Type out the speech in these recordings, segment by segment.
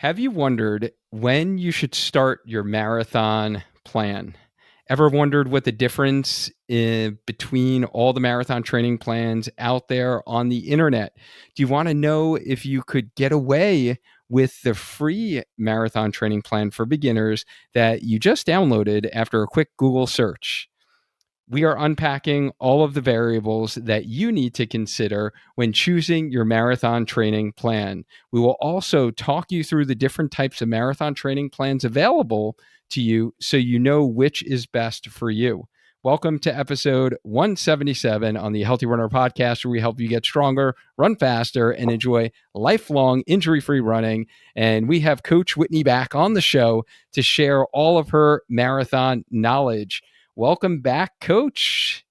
Have you wondered when you should start your marathon plan? Ever wondered what the difference between all the marathon training plans out there on the internet? Do you want to know if you could get away with the free marathon training plan for beginners that you just downloaded after a quick Google search? We are unpacking all of the variables that you need to consider when choosing your marathon training plan. We will also talk you through the different types of marathon training plans available to you so you know which is best for you. Welcome to episode 177 on the Healthy Runner podcast, where we help you get stronger, run faster, and enjoy lifelong injury-free running. And we have Coach Whitney back on the show to share all of her marathon knowledge. Welcome back, Coach.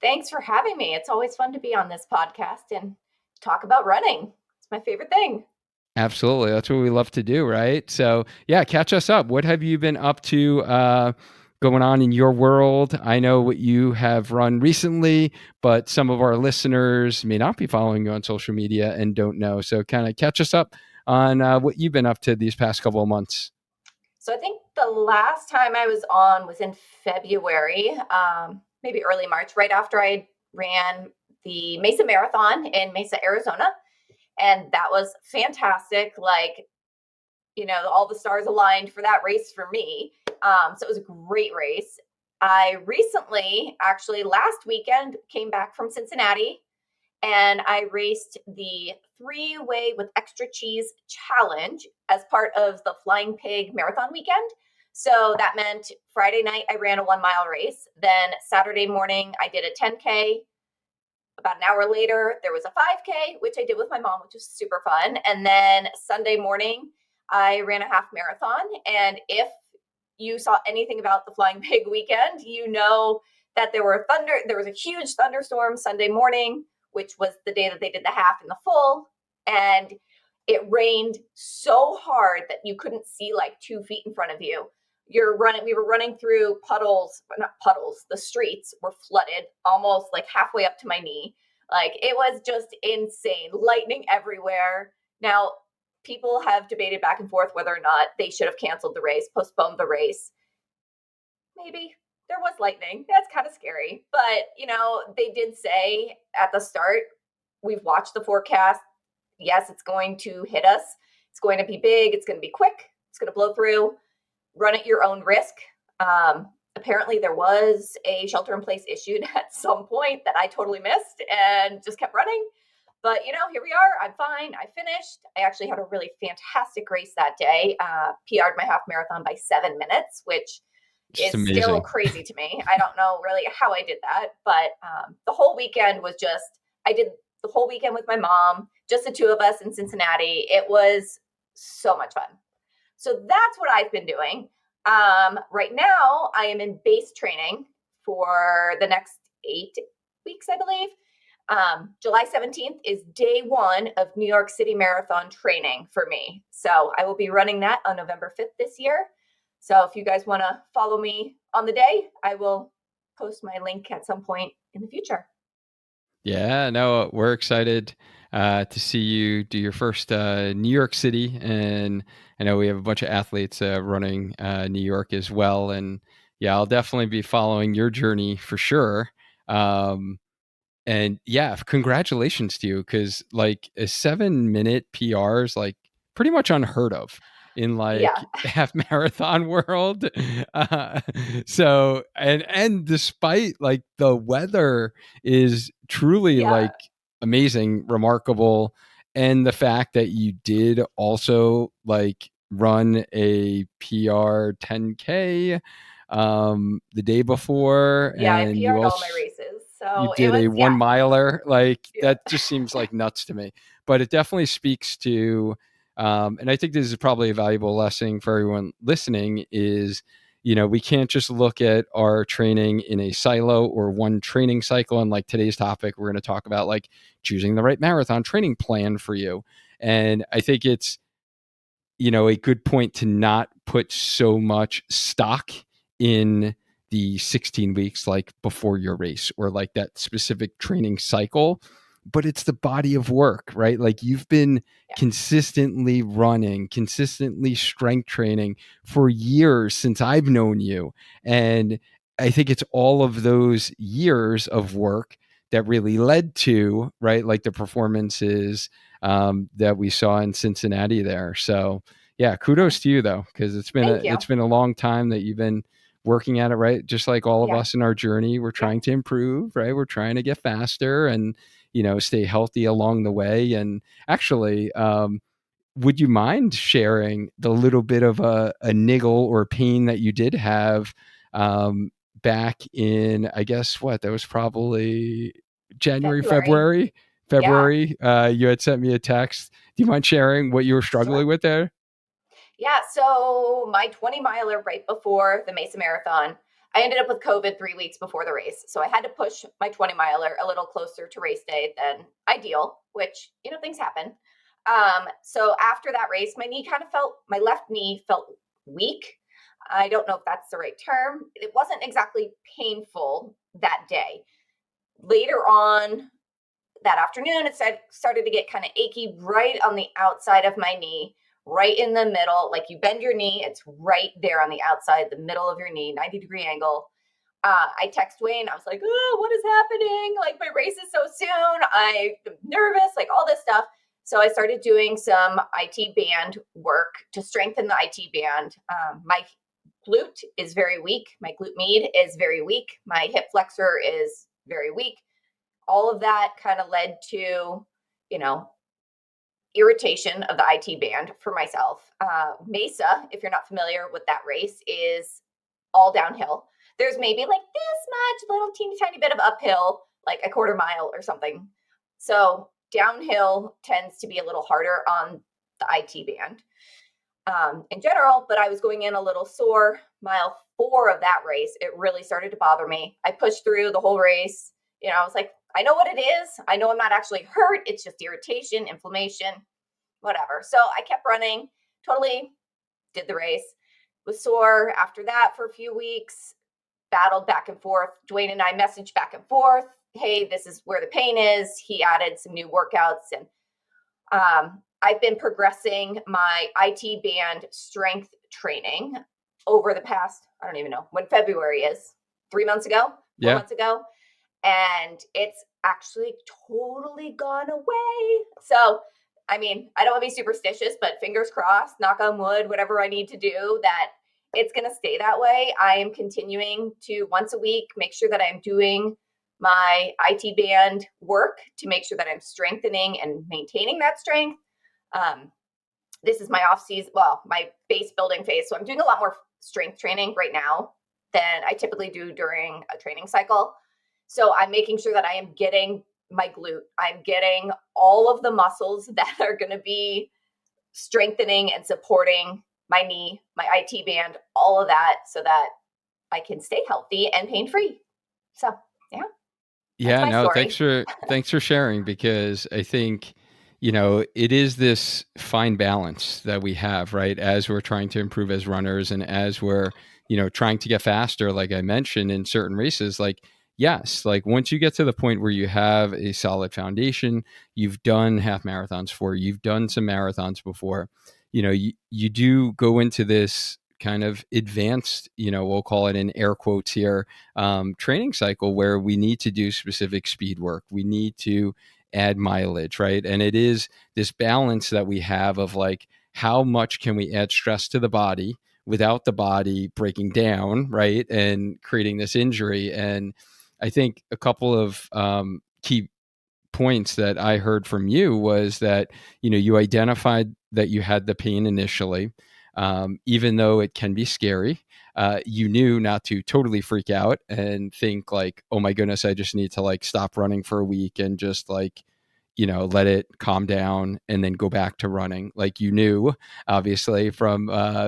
Thanks for having me. It's always fun to be on this podcast and talk about running. It's my favorite thing. Absolutely. That's what we love to do, right? So, yeah, catch us up. What have you been up to going on in your world? I know what you have run recently, but some of our listeners may not be following you on social media and don't know. So, kind of catch us up on what you've been up to these past couple of months. So I think the last time I was on was in February, maybe early March, right after I ran the Mesa Marathon in Mesa, Arizona. And that was fantastic. All the stars aligned for that race for me. So it was a great race. I recently, actually last weekend, came back from Cincinnati and I raced the 3-way with extra cheese challenge as part of the Flying Pig marathon weekend. So that meant Friday night, I ran a 1-mile race. Then Saturday morning, I did a 10K. About an hour later, there was a 5K, which I did with my mom, which was super fun. And then Sunday morning, I ran a half marathon. And if you saw anything about the Flying Pig weekend, you know that there was a huge thunderstorm Sunday morning, which was the day that they did the half and the full. And it rained so hard that you couldn't see like 2 feet in front of you. We were running through puddles, but not puddles. The streets were flooded almost like halfway up to my knee. Like it was just insane. Lightning everywhere. Now, people have debated back and forth whether or not they should have canceled the race, postponed the race. Maybe. There was lightning. That's kind of scary. But, they did say at the start, we've watched the forecast. Yes, it's going to hit us. It's going to be big. It's going to be quick. It's going to blow through. Run at your own risk. Apparently there was a shelter in place issued at some point that I totally missed and just kept running. But, here we are. I'm fine. I finished. I actually had a really fantastic race that day. PR'd my half marathon by 7 minutes, which Just is amazing. Still crazy to me. I don't know really how I did that. But the whole weekend was I did the whole weekend with my mom, just the two of us in Cincinnati. It was so much fun. So that's what I've been doing. Right now, I am in base training for the next 8 weeks, I believe. July 17th is day 1 of New York City Marathon training for me. So I will be running that on November 5th this year. So if you guys want to follow me on the day, I will post my link at some point in the future. Yeah, no, we're excited to see you do your first New York City. And I know we have a bunch of athletes running New York as well. And yeah, I'll definitely be following your journey for sure. And yeah, congratulations to you, because like a 7-minute PR is like pretty much unheard of in half marathon world. So and despite like the weather is truly like amazing, remarkable, and the fact that you did also like run a PR 10K the day before, and I and PR'd all my races. So you did a 1-miler. That just seems like nuts to me. But it definitely speaks to, and I think this is probably a valuable lesson for everyone listening, is, we can't just look at our training in a silo or one training cycle. And like today's topic, we're going to talk about like choosing the right marathon training plan for you. And I think it's, a good point to not put so much stock in the 16 weeks like before your race or like that specific training cycle, but it's the body of work, right? Like you've been Yeah. consistently running, consistently strength training for years since I've known you. And I think it's all of those years of work that really led to, right, like the performances that we saw in Cincinnati there. So yeah, Yeah. kudos to you though, because Thank you. it's been a long time that you've been working at it, right? Just like all of Yeah. us in our journey, we're Yeah. trying to improve, right? We're trying to get faster and, stay healthy along the way. And actually, would you mind sharing the little bit of a niggle or pain that you did have um, back in, I guess, what, that was probably January, February. February? Yeah. February, you had sent me a text. Do you mind sharing what you were Sure. struggling with there? Yeah. So my 20 miler right before the Mesa Marathon, I ended up with COVID 3 weeks before the race. So I had to push my 20 miler a little closer to race day than ideal, which, things happen. So after that race, my left knee felt weak. I don't know if that's the right term. It wasn't exactly painful that day. Later on that afternoon, it started to get kind of achy right on the outside of my knee, right in the middle. Like you bend your knee, it's right there on the outside, the middle of your knee, 90-degree angle. I text Wayne. I was like, oh, what is happening? Like my race is so soon. I'm nervous, like all this stuff. So I started doing some IT band work to strengthen the IT band. My glute is very weak. My glute med is very weak. My hip flexor is very weak. All of that kind of led to, you know, irritation of the IT band for myself. Mesa, if you're not familiar with that race, is all downhill. There's maybe like this much little teeny tiny bit of uphill, like a quarter mile or something. So downhill tends to be a little harder on the IT band in general, but I was going in a little sore. Mile 4 of that race, it really started to bother me. I pushed through the whole race. I was like, I know what it is. I know I'm not actually hurt. It's just irritation, inflammation, whatever. So I kept running, totally did the race, was sore after that for a few weeks, battled back and forth. Dwayne and I messaged back and forth. Hey, this is where the pain is. He added some new workouts, and I've been progressing my IT band strength training over the past, I don't even know when February is, 3 months ago, four Yeah. months ago. And it's actually totally gone away. So, I mean, I don't want to be superstitious, but fingers crossed, knock on wood, whatever I need to do, that it's going to stay that way. I am continuing to once a week make sure that I'm doing my IT band work to make sure that I'm strengthening and maintaining that strength. Um, this is my off season, well, my base building phase. So I'm doing a lot more strength training right now than I typically do during a training cycle. So I'm making sure that I am getting my glute. I'm getting all of the muscles that are going to be strengthening and supporting my knee, my IT band, all of that so that I can stay healthy and pain free. So, yeah, that's Yeah, my no, story. thanks for sharing, because I think, it is this fine balance that we have, right? As we're trying to improve as runners and as we're, trying to get faster, like I mentioned in certain races, like yes, like once you get to the point where you have a solid foundation, you've done half marathons for, you've done some marathons before, you do go into this kind of advanced, we'll call it in air quotes here, training cycle where we need to do specific speed work. We need to add mileage, right? And it is this balance that we have of like, how much can we add stress to the body without the body breaking down, right? And creating this injury. And I think a couple of key points that I heard from you was that, you identified that you had the pain initially, even though it can be scary. You knew not to totally freak out and think like, oh my goodness, I just need to like stop running for a week and just like, let it calm down and then go back to running. Like you knew, obviously, from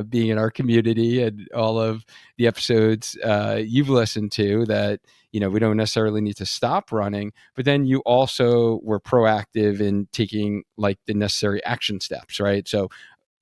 being in our community and all of the episodes you've listened to, that, we don't necessarily need to stop running, but then you also were proactive in taking like the necessary action steps, right? So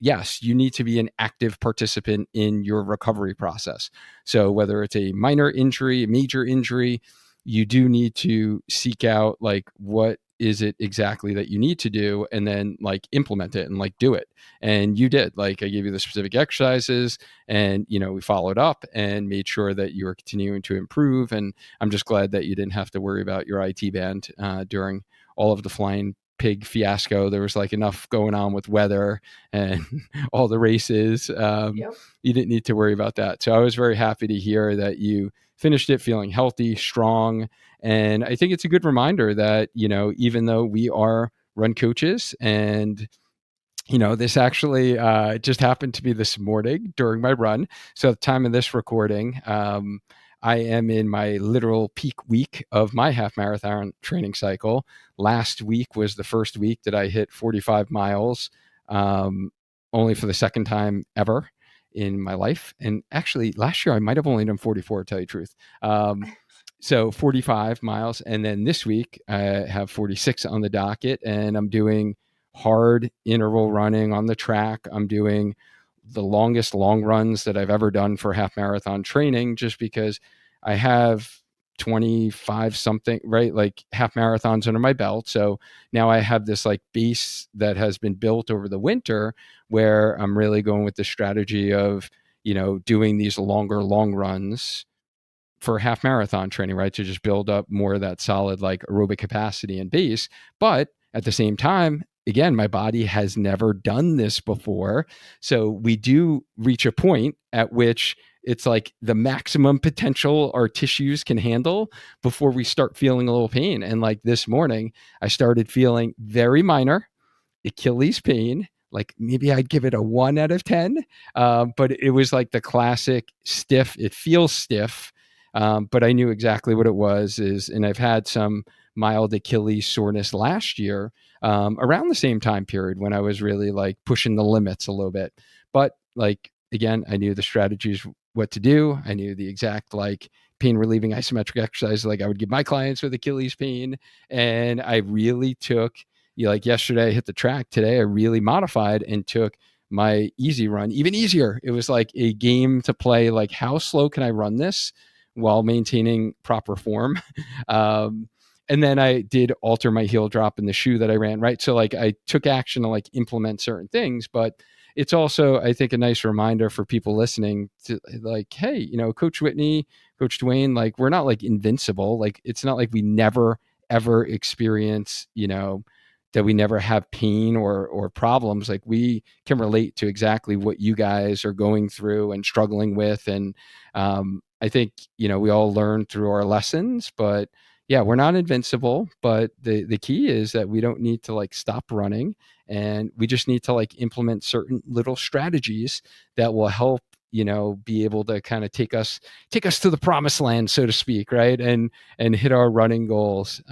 yes, you need to be an active participant in your recovery process. So whether it's a minor injury, a major injury, you do need to seek out like what is it exactly that you need to do, and then like implement it and like do it. And you did. Like I gave you the specific exercises, and we followed up and made sure that you were continuing to improve. And I'm just glad that you didn't have to worry about your IT band during all of the flying pig fiasco. There was like enough going on with weather and all the races. Yep. You didn't need to worry about that. So I was very happy to hear that you finished it feeling healthy, strong. And I think it's a good reminder that, even though we are run coaches, and this actually just happened to be this morning during my run. So at the time of this recording, I am in my literal peak week of my half marathon training cycle. Last week was the first week that I hit 45 miles, um, only for the second time ever in my life. And actually, last year I might have only done 44, to tell you the truth. So 45 miles. And then this week I have 46 on the docket, and I'm doing hard interval running on the track. I'm doing the longest long runs that I've ever done for half marathon training, just because I have 25 something, right? Like half marathons under my belt. So now I have this like base that has been built over the winter, where I'm really going with the strategy of, doing these longer long runs for half marathon training, right? To just build up more of that solid like aerobic capacity and base. But at the same time, again, my body has never done this before. So we do reach a point at which it's like the maximum potential our tissues can handle before we start feeling a little pain. And like this morning, I started feeling very minor Achilles pain. Like maybe I'd give it a 1 out of 10, but it was like the classic stiff. It feels stiff, but I knew exactly what it was. And I've had some mild Achilles soreness last year, around the same time period when I was really like pushing the limits a little bit. But like again, I knew the strategies, what to do. I knew the exact like pain relieving isometric exercise like I would give my clients with Achilles pain, and I really took like yesterday I hit the track. Today I really modified and took my easy run even easier. It was like a game to play, like how slow can I run this while maintaining proper form. And then I did alter my heel drop in the shoe that I ran, right? So like I took action to like implement certain things, but it's also, I think, a nice reminder for people listening to like, hey, Coach Whitney, Coach Dwayne, like we're not like invincible. Like it's not like we never ever experience, that we never have pain or problems. Like we can relate to exactly what you guys are going through and struggling with. And I think, we all learn through our lessons, but yeah, we're not invincible, but the key is that we don't need to like stop running, and we just need to like implement certain little strategies that will help, be able to kind of take us to the promised land, so to speak, right? And hit our running goals.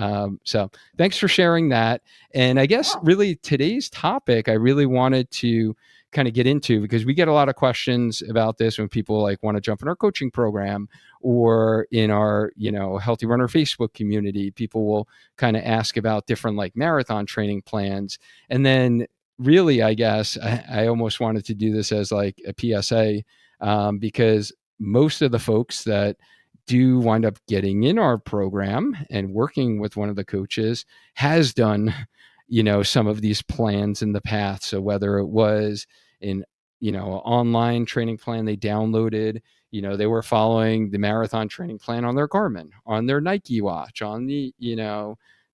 So thanks for sharing that. And I guess Yeah. really today's topic, I really wanted to kind of get into, because we get a lot of questions about this when people like want to jump in our coaching program or in our, Healthy Runner Facebook community. People will kind of ask about different like marathon training plans. And then really, I guess I almost wanted to do this as like a PSA, because most of the folks that do wind up getting in our program and working with one of the coaches has done, some of these plans in the past. So whether it was in, online training plan they downloaded, they were following the marathon training plan on their Garmin, on their Nike watch, on the,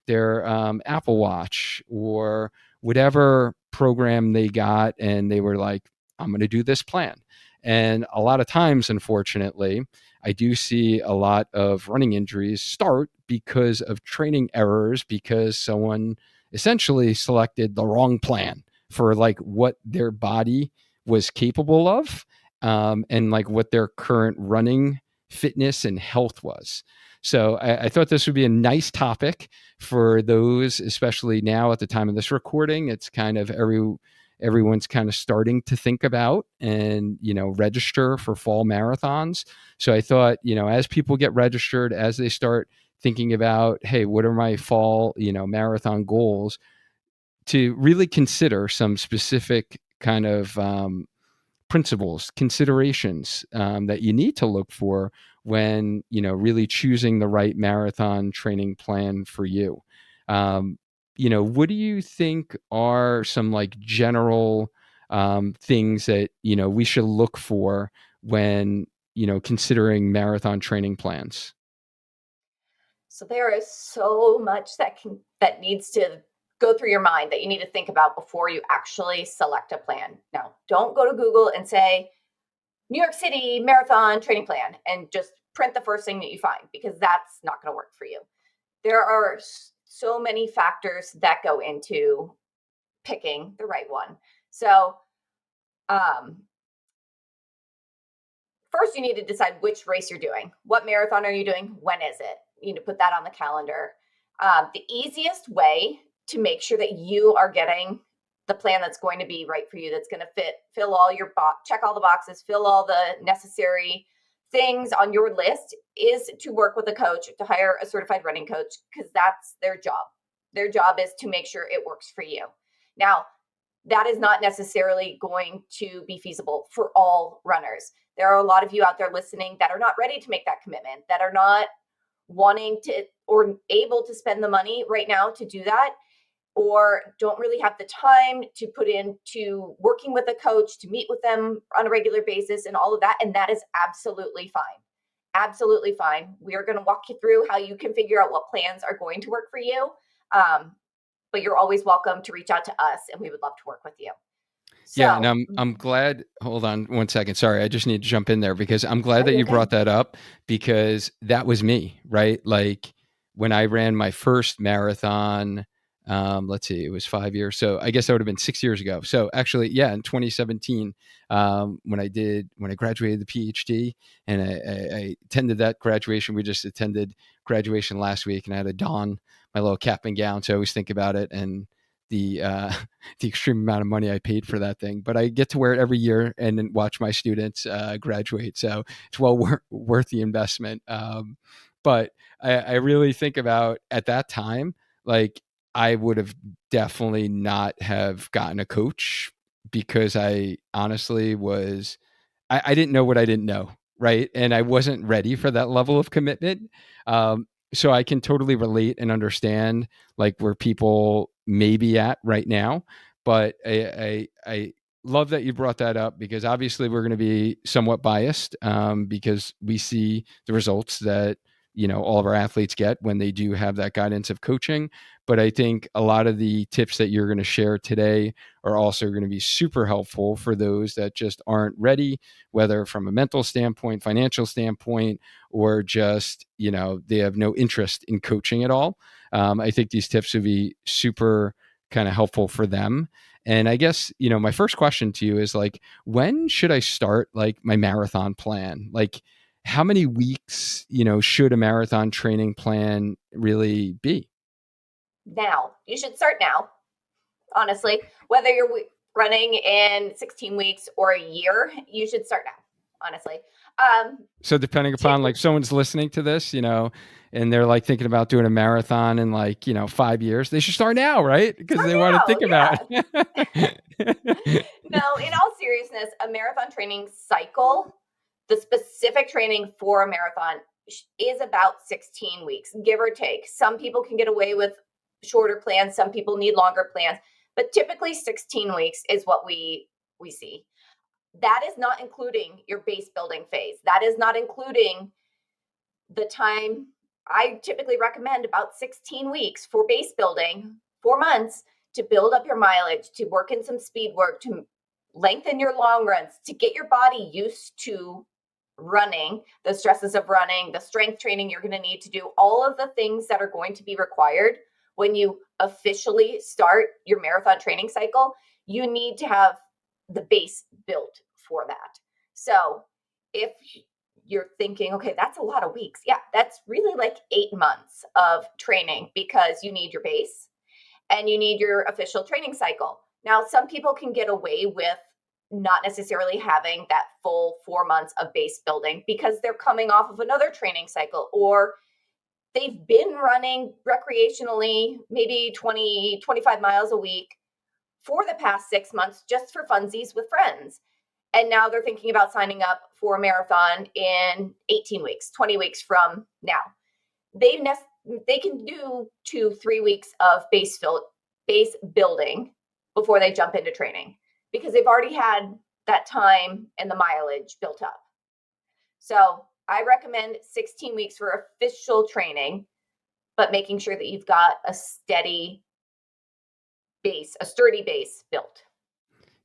their Apple Watch, or whatever program they got. And they were like, I'm going to do this plan. And a lot of times, unfortunately, I do see a lot of running injuries start because of training errors, because someone essentially selected the wrong plan for like what their body was capable of, and like what their current running fitness and health was. So I thought this would be a nice topic for those, especially now at the time of this recording. It's kind of everyone's kind of starting to think about and, register for fall marathons. So I thought, as people get registered, as they start thinking about, hey, what are my fall, marathon goals, to really consider some specific kind of principles, considerations, that you need to look for when, really choosing the right marathon training plan for you. what do you think are some like general things that, we should look for when, considering marathon training plans? So there is so much that needs to go through your mind that you need to think about before you actually select a plan. Now, don't go to Google and say New York City marathon training plan and just print the first thing that you find, because that's not going to work for you. There are so many factors that go into picking the right one. So, um, first, you need to decide which race you're doing. What marathon are you doing? When is it? You need to put that on the calendar. The easiest way to make sure that you are getting the plan that's going to be right for you, that's going to fill all your check all the boxes, fill all the necessary things on your list, is to work with a coach, to hire a certified running coach, because that's their job. Their job is to make sure it works for you. Now, that is not necessarily going to be feasible for all runners. There are a lot of you out there listening that are not ready to make that commitment, that are not wanting to or able to spend the money right now to do that, or don't really have the time to put into working with a coach, to meet with them on a regular basis and all of that. And that is absolutely fine. Absolutely fine. We are going to walk you through how you can figure out what plans are going to work for you. But you're always welcome to reach out to us, and we would love to work with you. Yeah, and So, I'm glad. Hold on one second. Sorry, I just need to jump in there because I'm glad are that you you okay? brought that up, because that was me, right? Like when I ran my first marathon, let's see, it was 5 years. So I guess that would have been 6 years ago. So actually, yeah, in 2017, when I graduated the PhD, and I attended that graduation. We just attended graduation last week, and I had to don my little cap and gown. So I always think about it and the the extreme amount of money I paid for that thing, but I get to wear it every year and then watch my students graduate. So it's well worth the investment. But I really think about at that time, like I would have definitely not have gotten a coach, because I honestly I didn't know what I didn't know, right? And I wasn't ready for that level of commitment. So I can totally relate and understand like where people may be at right now. But I love that you brought that up, because obviously we're going to be somewhat biased, because we see the results that all of our athletes get when they do have that guidance of coaching. But I think a lot of the tips that you're going to share today are also going to be super helpful for those that just aren't ready, whether from a mental standpoint, financial standpoint, or just, they have no interest in coaching at all. I think these tips would be super kind of helpful for them. And I guess, my first question to you is like, when should I start like my marathon plan? Like, how many weeks, should a marathon training plan really be? now you should start now, honestly. Whether you're running in 16 weeks or a year, you should start now, honestly. Um, So depending upon typically, like someone's listening to this, and they're like thinking about doing a marathon in like, 5 years, they should start now, right? Because start they want to now, think about yeah. it. No, in all seriousness, a marathon training cycle, the specific training for a marathon, is about 16 weeks, give or take. Some people can get away with shorter plans, some people need longer plans, but typically 16 weeks is what we see. That is not including your base building phase. That is not including the time. I typically recommend about 16 weeks for base building, 4 months, to build up your mileage, to work in some speed work, to lengthen your long runs, to get your body used to running, the stresses of running, the strength training you're going to need to do, all of the things that are going to be required when you officially start your marathon training cycle. You need to have the base built for that. So if you're thinking, okay, that's a lot of weeks. Yeah, that's really like 8 months of training, because you need your base and you need your official training cycle. Now, some people can get away with not necessarily having that full 4 months of base building because they're coming off of another training cycle, or they've been running recreationally, maybe 20, 25 miles a week for the past 6 months just for funsies with friends. And now they're thinking about signing up for a marathon in 18 weeks, 20 weeks from now. They they can do 2-3 weeks of base building before they jump into training, because they've already had that time and the mileage built up. So I recommend 16 weeks for official training, but making sure that you've got a steady base, a sturdy base built.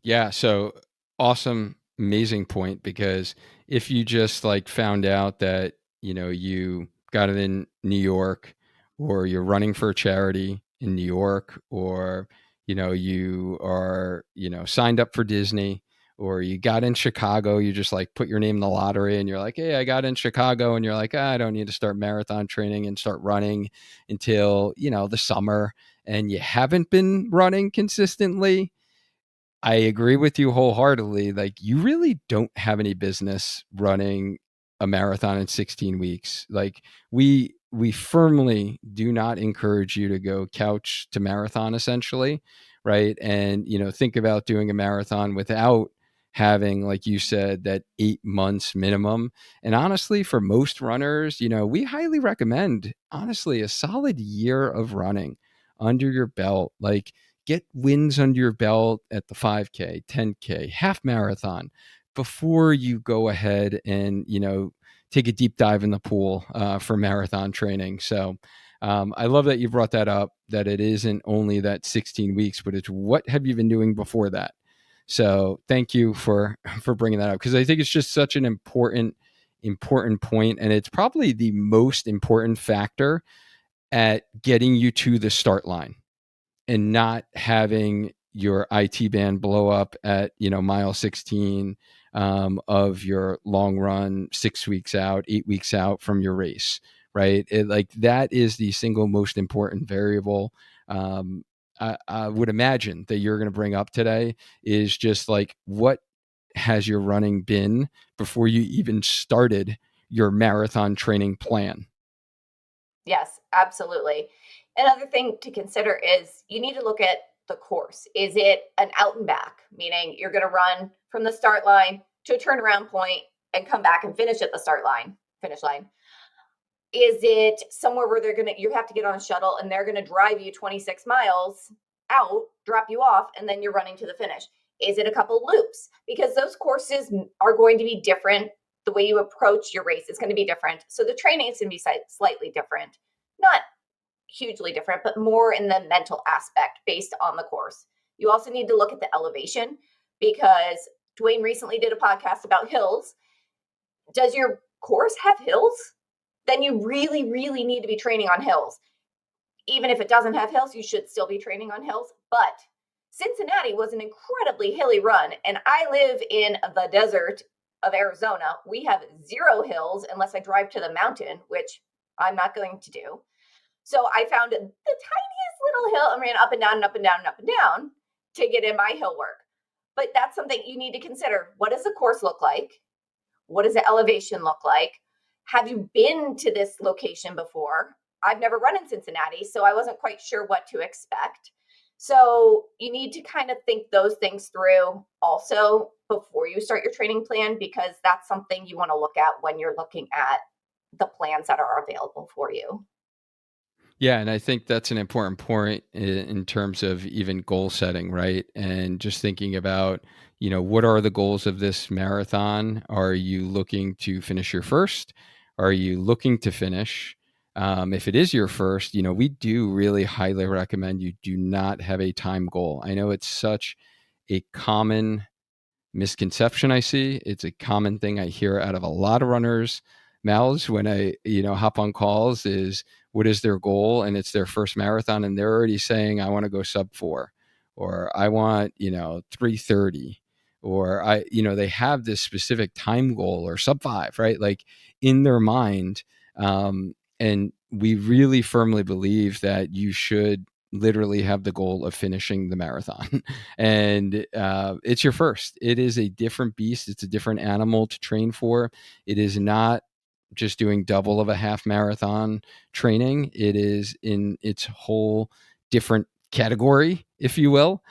Yeah, so awesome, amazing point, because if you just like found out that, you got it in New York, or you're running for a charity in New York, or you are, signed up for Disney, or you got in Chicago, you just like put your name in the lottery and you're like, "Hey, I got in Chicago." And you're like, "I don't need to start marathon training and start running until, the summer." And you haven't been running consistently. I agree with you wholeheartedly. Like, you really don't have any business running a marathon in 16 weeks. Like, we firmly do not encourage you to go couch to marathon, essentially, right? And think about doing a marathon without having, like you said, that 8 months minimum. And honestly, for most runners, we highly recommend, honestly, a solid year of running under your belt. Like, get wins under your belt at the 5K, 10K, half marathon before you go ahead and, take a deep dive in the pool for marathon training. So I love that you brought that up, that it isn't only that 16 weeks, but it's what have you been doing before that? So thank you for bringing that up, because I think it's just such an important point, and it's probably the most important factor at getting you to the start line and not having your IT band blow up at, mile 16 of your long run, 6 weeks out, 8 weeks out from your race, right? Like, that is the single most important variable. I would imagine that you're going to bring up today is just like, what has your running been before you even started your marathon training plan? Yes, absolutely. Another thing to consider is you need to look at the course. Is it an out and back, meaning you're going to run from the start line to a turnaround point and come back and finish at the finish line? Is it somewhere where you have to get on a shuttle and they're going to drive you 26 miles out, drop you off, and then you're running to the finish? Is it a couple loops? Because those courses are going to be different. The way you approach your race is going to be different. So the training is going to be slightly different. Not hugely different, but more in the mental aspect based on the course. You also need to look at the elevation, because Dwayne recently did a podcast about hills. Does your course have hills? Then you really, really need to be training on hills. Even if it doesn't have hills, you should still be training on hills. But Cincinnati was an incredibly hilly run, and I live in the desert of Arizona. We have 0 hills unless I drive to the mountain, which I'm not going to do. So I found the tiniest little hill and ran up and down and up and down and up and down to get in my hill work. But that's something you need to consider. What does the course look like? What does the elevation look like? Have you been to this location before? I've never run in Cincinnati, so I wasn't quite sure what to expect. So you need to kind of think those things through also before you start your training plan, because that's something you want to look at when you're looking at the plans that are available for you. Yeah, and I think that's an important point in terms of even goal setting, right? And just thinking about, what are the goals of this marathon? Are you looking to finish your first? Are you looking to finish? If it is your first, we do really highly recommend you do not have a time goal. I know it's such a common misconception I see. It's a common thing I hear out of a lot of runners' mouths when I, hop on calls is, what is their goal? And it's their first marathon and they're already saying, I want to go sub 4, or I want, 3:30, or they have this specific time goal, or sub 5, right? Like, in their mind. And we really firmly believe that you should literally have the goal of finishing the marathon. And it's your first. It is a different beast. It's a different animal to train for. It is not just doing double of a half marathon training. It is in its whole different category, if you will.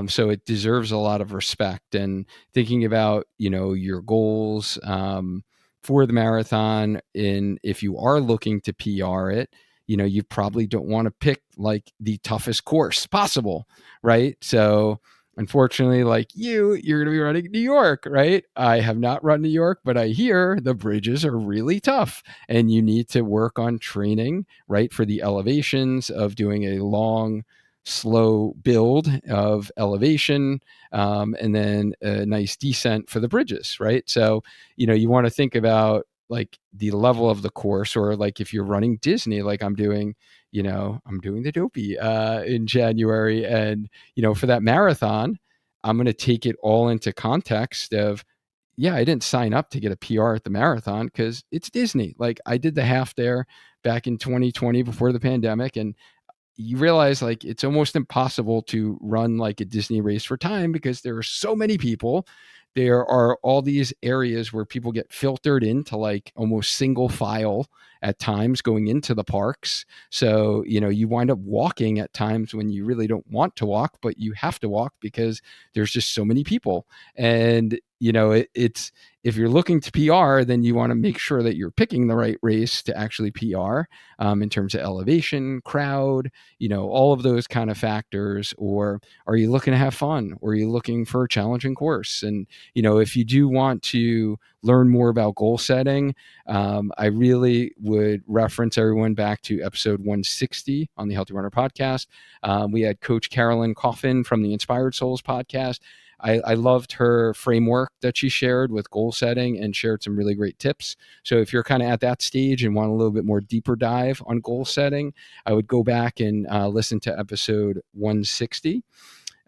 So it deserves a lot of respect. And thinking about, your goals for the marathon, in if you are looking to PR it, you probably don't want to pick like the toughest course possible, right? So unfortunately, like you're going to be running New York, right? I have not run New York, but I hear the bridges are really tough and you need to work on training, right? For the elevations of doing a long, slow build of elevation, and then a nice descent for the bridges, right? So, you want to think about like the level of the course, or like if you're running Disney, like I'm doing the Dopey in January, and for that marathon, I'm going to take it all into context of, yeah, I didn't sign up to get a PR at the marathon because it's Disney. Like I did the half there back in 2020 before the pandemic, and you realize like it's almost impossible to run like a Disney race for time because there are so many people. There are all these areas where people get filtered into like almost single file at times going into the parks. So, you wind up walking at times when you really don't want to walk, but you have to walk because there's just so many people. And, it's, if you're looking to PR, then you want to make sure that you're picking the right race to actually PR, in terms of elevation, crowd, all of those kind of factors. Or are you looking to have fun? Or are you looking for a challenging course? And, if you do want to learn more about goal setting, I really would reference everyone back to episode 160 on the Healthy Runner podcast. We had Coach Carolyn Coffin from the Inspired Souls podcast. I loved her framework that she shared with goal setting and shared some really great tips. So if you're kind of at that stage and want a little bit more deeper dive on goal setting, I would go back and listen to episode 160.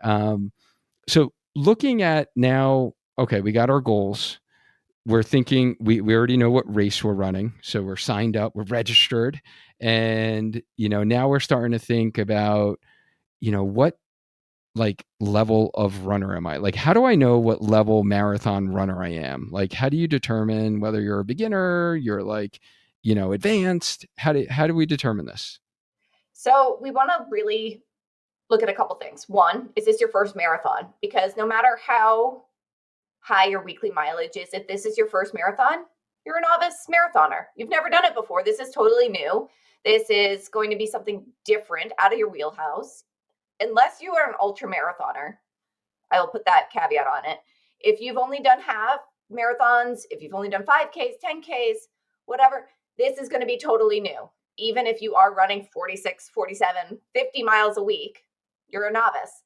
So looking at now, okay, we got our goals. We're thinking we already know what race we're running. So we're signed up, we're registered. And, now we're starting to think about, what like level of runner am I? Like, how do I know what level marathon runner I am? Like, how do you determine whether you're a beginner, you're like, advanced? How do we determine this? So we want to really look at a couple things. One, is this your first marathon? Because no matter how high your weekly mileage is, if this is your first marathon, you're a novice marathoner. You've never done it before. This is totally new. This is going to be something different out of your wheelhouse. Unless you are an ultra marathoner, I will put that caveat on it. If you've only done half marathons, if you've only done 5Ks, 10Ks, whatever, this is going to be totally new. Even if you are running 46, 47, 50 miles a week, you're a novice.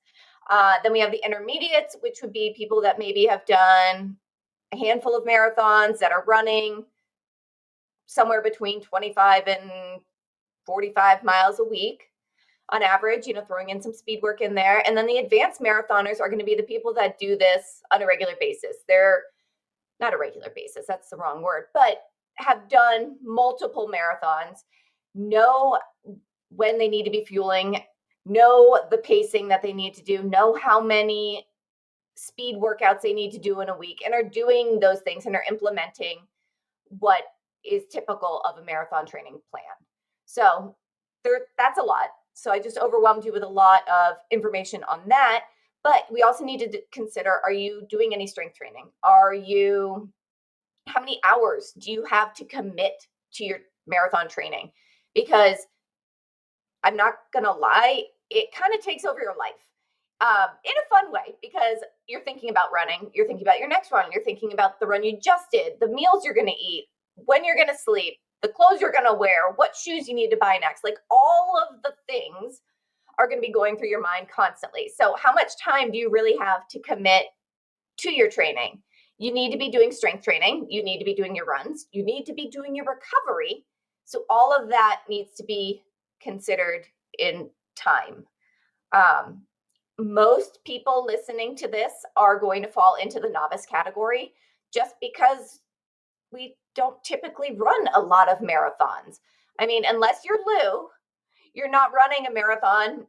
Then we have the intermediates, which would be people that maybe have done a handful of marathons that are running somewhere between 25 and 45 miles a week on average, throwing in some speed work in there. And then the advanced marathoners are going to be the people that do this on a regular basis. They're not a regular basis, that's the wrong word, but have done multiple marathons, know when they need to be fueling, know the pacing that they need to do, know how many speed workouts they need to do in a week, and are doing those things and are implementing what is typical of a marathon training plan. So that's a lot. So I just overwhelmed you with a lot of information on that. But we also need to consider, are you doing any strength training? How many hours do you have to commit to your marathon training? Because I'm not going to lie, it kind of takes over your life in a fun way, because you're thinking about running, you're thinking about your next run, you're thinking about the run you just did, the meals you're going to eat, when you're going to sleep, the clothes you're going to wear, what shoes you need to buy next. Like all of the things are going to be going through your mind constantly. So how much time do you really have to commit to your training? You need to be doing strength training. You need to be doing your runs. You need to be doing your recovery. So all of that needs to be considered in time. Most people listening to this are going to fall into the novice category just because we don't typically run a lot of marathons. I mean, unless you're Lou, you're not running a marathon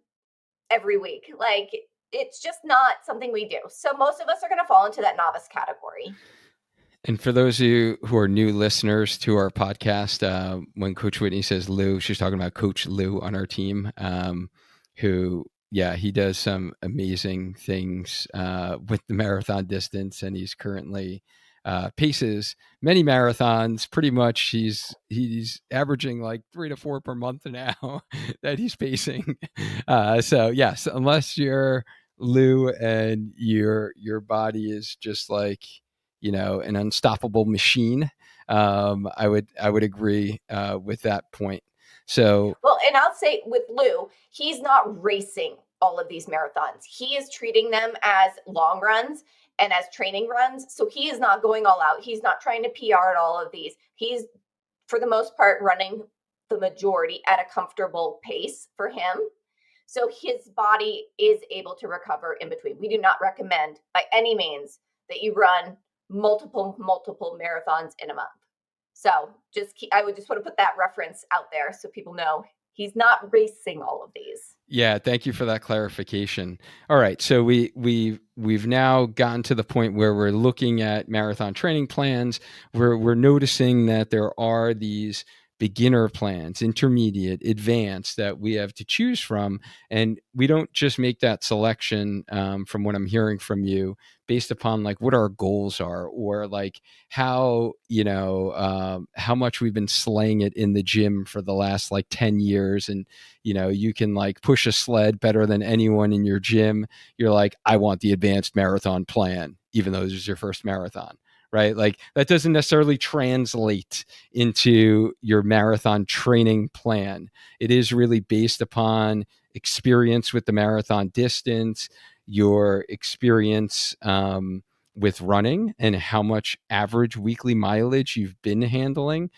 every week. Like, it's just not something we do. So most of us are going to fall into that novice category. And for those of you who are new listeners to our podcast, when Coach Whitney says Lou, she's talking about Coach Lou on our team, who, yeah, he does some amazing things with the marathon distance, and he's currently paces many marathons. Pretty much, he's averaging like 3 to 4 per month now that he's pacing. So yes, unless you're Lou and your body is just like an unstoppable machine, I would agree with that point. So Well, and I'll say with Lou, he's not racing all of these marathons. He is treating them as long runs and as training runs. So he is not going all out. He's not trying to PR at all of these. He's, for the most part, running the majority at a comfortable pace for him. So his body is able to recover in between. We do not recommend by any means that you run multiple marathons in a month. So I would just want to put that reference out there so people know he's not racing all of these. yeah, thank you for that clarification. All right, so we've now gotten to the point where we're looking at marathon training plans. We're noticing that there are these beginner plans, intermediate, advanced that we have to choose from, and we don't just make that selection from what I'm hearing from you based upon like what our goals are or like how how much we've been slaying it in the gym for the last like 10 years, and you can like push a sled better than anyone in your gym. You're like, I want the advanced marathon plan, even though this is your first marathon, right? Like that doesn't necessarily translate into your marathon training plan. It is really based upon experience with the marathon distance, your experience with running, and how much average weekly mileage you've been handling.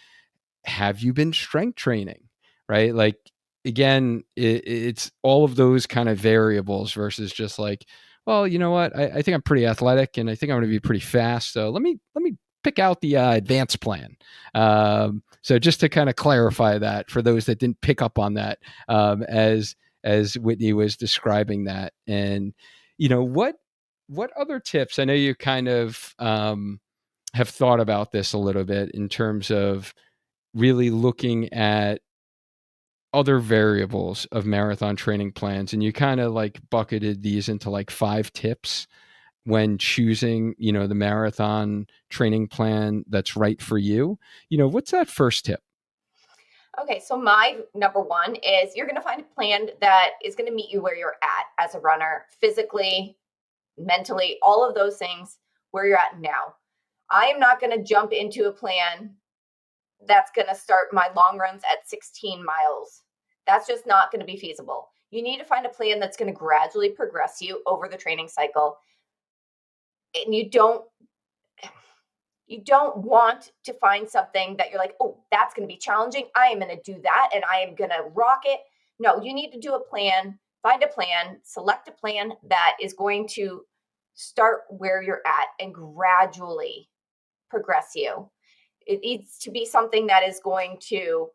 Have you been strength training, right? Like again, it's all of those kind of variables versus just like, well, you know what, I think I'm pretty athletic and I think I'm going to be pretty fast, so let me pick out the advanced plan. So just to kind of clarify that for those that didn't pick up on that, as Whitney was describing that. And what other tips, I know you kind of have thought about this a little bit in terms of really looking at other variables of marathon training plans, and you kind of like bucketed these into like 5 tips when choosing the marathon training plan that's right for you. What's that first tip? Okay, so my number one is you're going to find a plan that is going to meet you where you're at as a runner, physically, mentally, all of those things, where you're at now. I am not going to jump into a plan that's going to start my long runs at 16 miles. That's just not going to be feasible. You need to find a plan that's going to gradually progress you over the training cycle. And you don't want to find something that you're like, oh, that's going to be challenging. I am going to do that and I am going to rock it. No, you need to do a plan, find a plan, select a plan that is going to start where you're at and gradually progress you. It needs to be something that is going to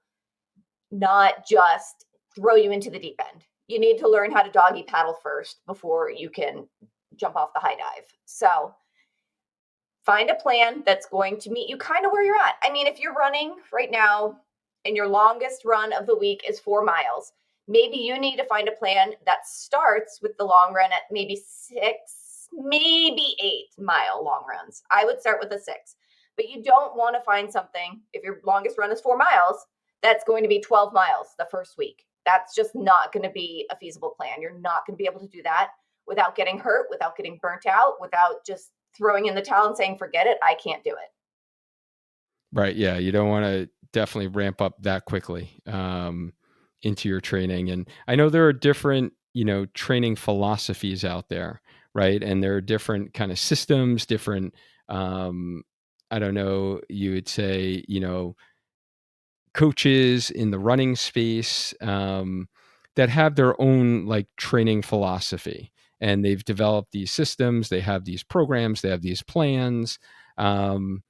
not just throw you into the deep end. You need to learn how to doggy paddle first before you can jump off the high dive. So find a plan that's going to meet you kind of where you're at. I mean, if you're running right now and your longest run of the week is 4 miles, maybe you need to find a plan that starts with the long run at maybe 6, maybe 8-mile long runs. I would start with a 6. But you don't want to find something, if your longest run is 4 miles, that's going to be 12 miles the first week. That's just not going to be a feasible plan. You're not going to be able to do that without getting hurt, without getting burnt out, without just throwing in the towel and saying, forget it, I can't do it. Right, yeah, you don't want to definitely ramp up that quickly into your training. And I know there are different training philosophies out there, right? And there are different kind of systems, different I don't know, you would say coaches in the running space that have their own like training philosophy, and they've developed these systems, they have these programs, they have these plans. um,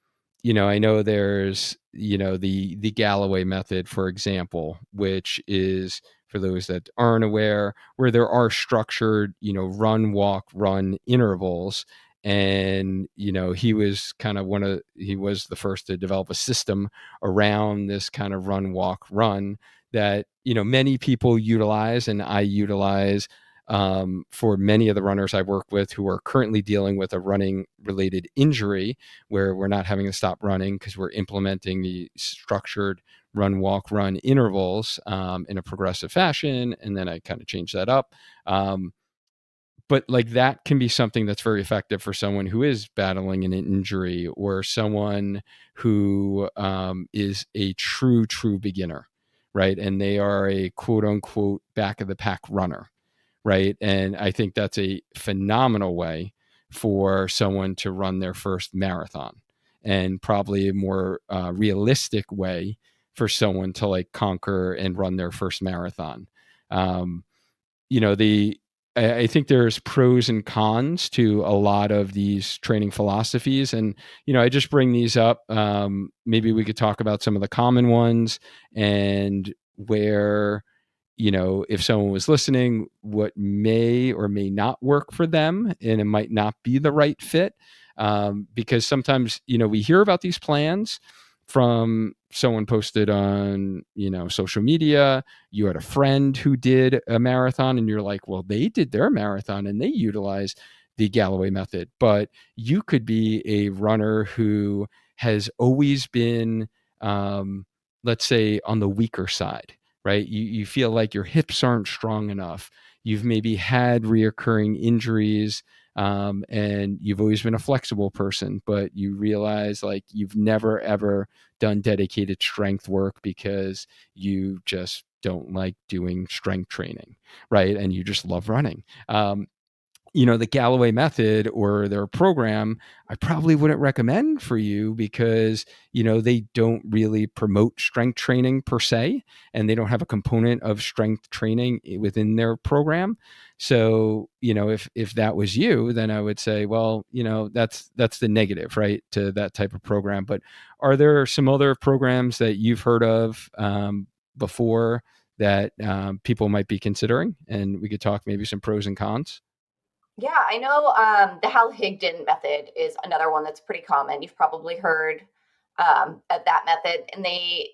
I know there's the Galloway method, for example, which is, for those that aren't aware, where there are structured run, walk, run intervals. And he was the first to develop a system around this kind of run, walk, run that many people utilize, and I utilize for many of the runners I work with who are currently dealing with a running related injury where we're not having to stop running because we're implementing the structured run, walk, run intervals in a progressive fashion. And then I kind of change that up. But like that can be something that's very effective for someone who is battling an injury or someone who is a true beginner, right? And they are a quote unquote back of the pack runner, right? And I think that's a phenomenal way for someone to run their first marathon, and probably a more realistic way for someone to like conquer and run their first marathon. Um, you know, I think there's pros and cons to a lot of these training philosophies, and I just bring these up. Maybe we could talk about some of the common ones and where, if someone was listening, what may or may not work for them, and it might not be the right fit. Because sometimes, we hear about these plans from someone posted on, social media. You had a friend who did a marathon and you're like, well, they did their marathon and they utilized the Galloway method. But you could be a runner who has always been, let's say, on the weaker side, right? You feel like your hips aren't strong enough. You've maybe had reoccurring injuries, and you've always been a flexible person, but you realize like you've never ever done dedicated strength work because you just don't like doing strength training, right? And you just love running. The Galloway method or their program, I probably wouldn't recommend for you because, they don't really promote strength training per se, and they don't have a component of strength training within their program. So, if that was you, then I would say, well, that's the negative, right, to that type of program. But are there some other programs that you've heard of before that people might be considering? And we could talk maybe some pros and cons. Yeah, I know the Hal Higdon method is another one that's pretty common. You've probably heard of that method, and they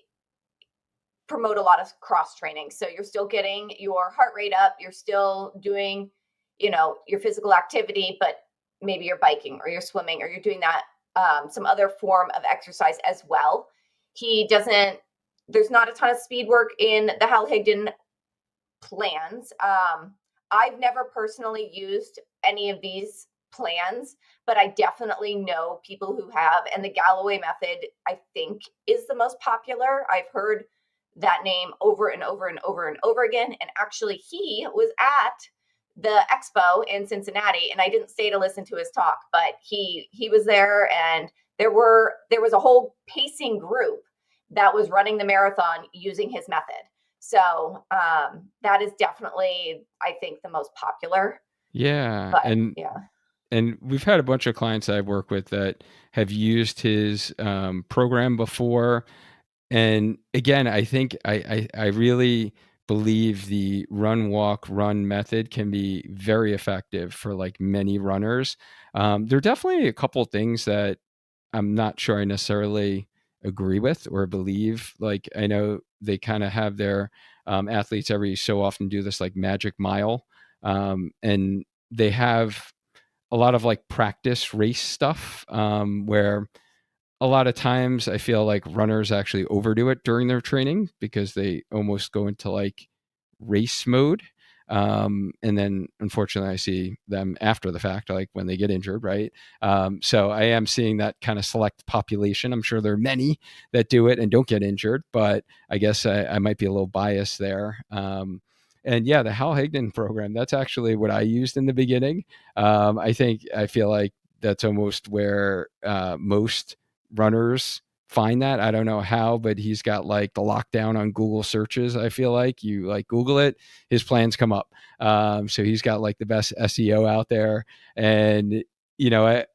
promote a lot of cross training. So you're still getting your heart rate up, you're still doing, your physical activity, but maybe you're biking or you're swimming or you're doing that some other form of exercise as well. He doesn't. There's not a ton of speed work in the Hal Higdon plans. I've never personally used any of these plans, but I definitely know people who have. And the Galloway method, I think, is the most popular. I've heard that name over and over and over and over again. And actually, he was at the expo in Cincinnati, and I didn't stay to listen to his talk, but he was there, and there was a whole pacing group that was running the marathon using his method. So that is definitely, I think, the most popular. Yeah, But and yeah, we've had a bunch of clients I've worked with that have used his program before. And again, I think I really believe the run, walk, run method can be very effective for like many runners. There are definitely a couple things that I'm not sure I necessarily agree with or believe. Like I know they kind of have their athletes every so often do this like magic mile, and they have a lot of like practice race stuff, where a lot of times I feel like runners actually overdo it during their training because they almost go into like race mode. And then unfortunately I see them after the fact, like when they get injured, right? So I am seeing that kind of select population. I'm sure there are many that do it and don't get injured, but I guess I might be a little biased there. And yeah, the Hal Higdon program, that's actually what I used in the beginning. I feel like that's almost where most runners find that. I don't know how, but he's got like the lockdown on Google searches. I feel like you like Google it, his plans come up. So he's got like the best SEO out there. And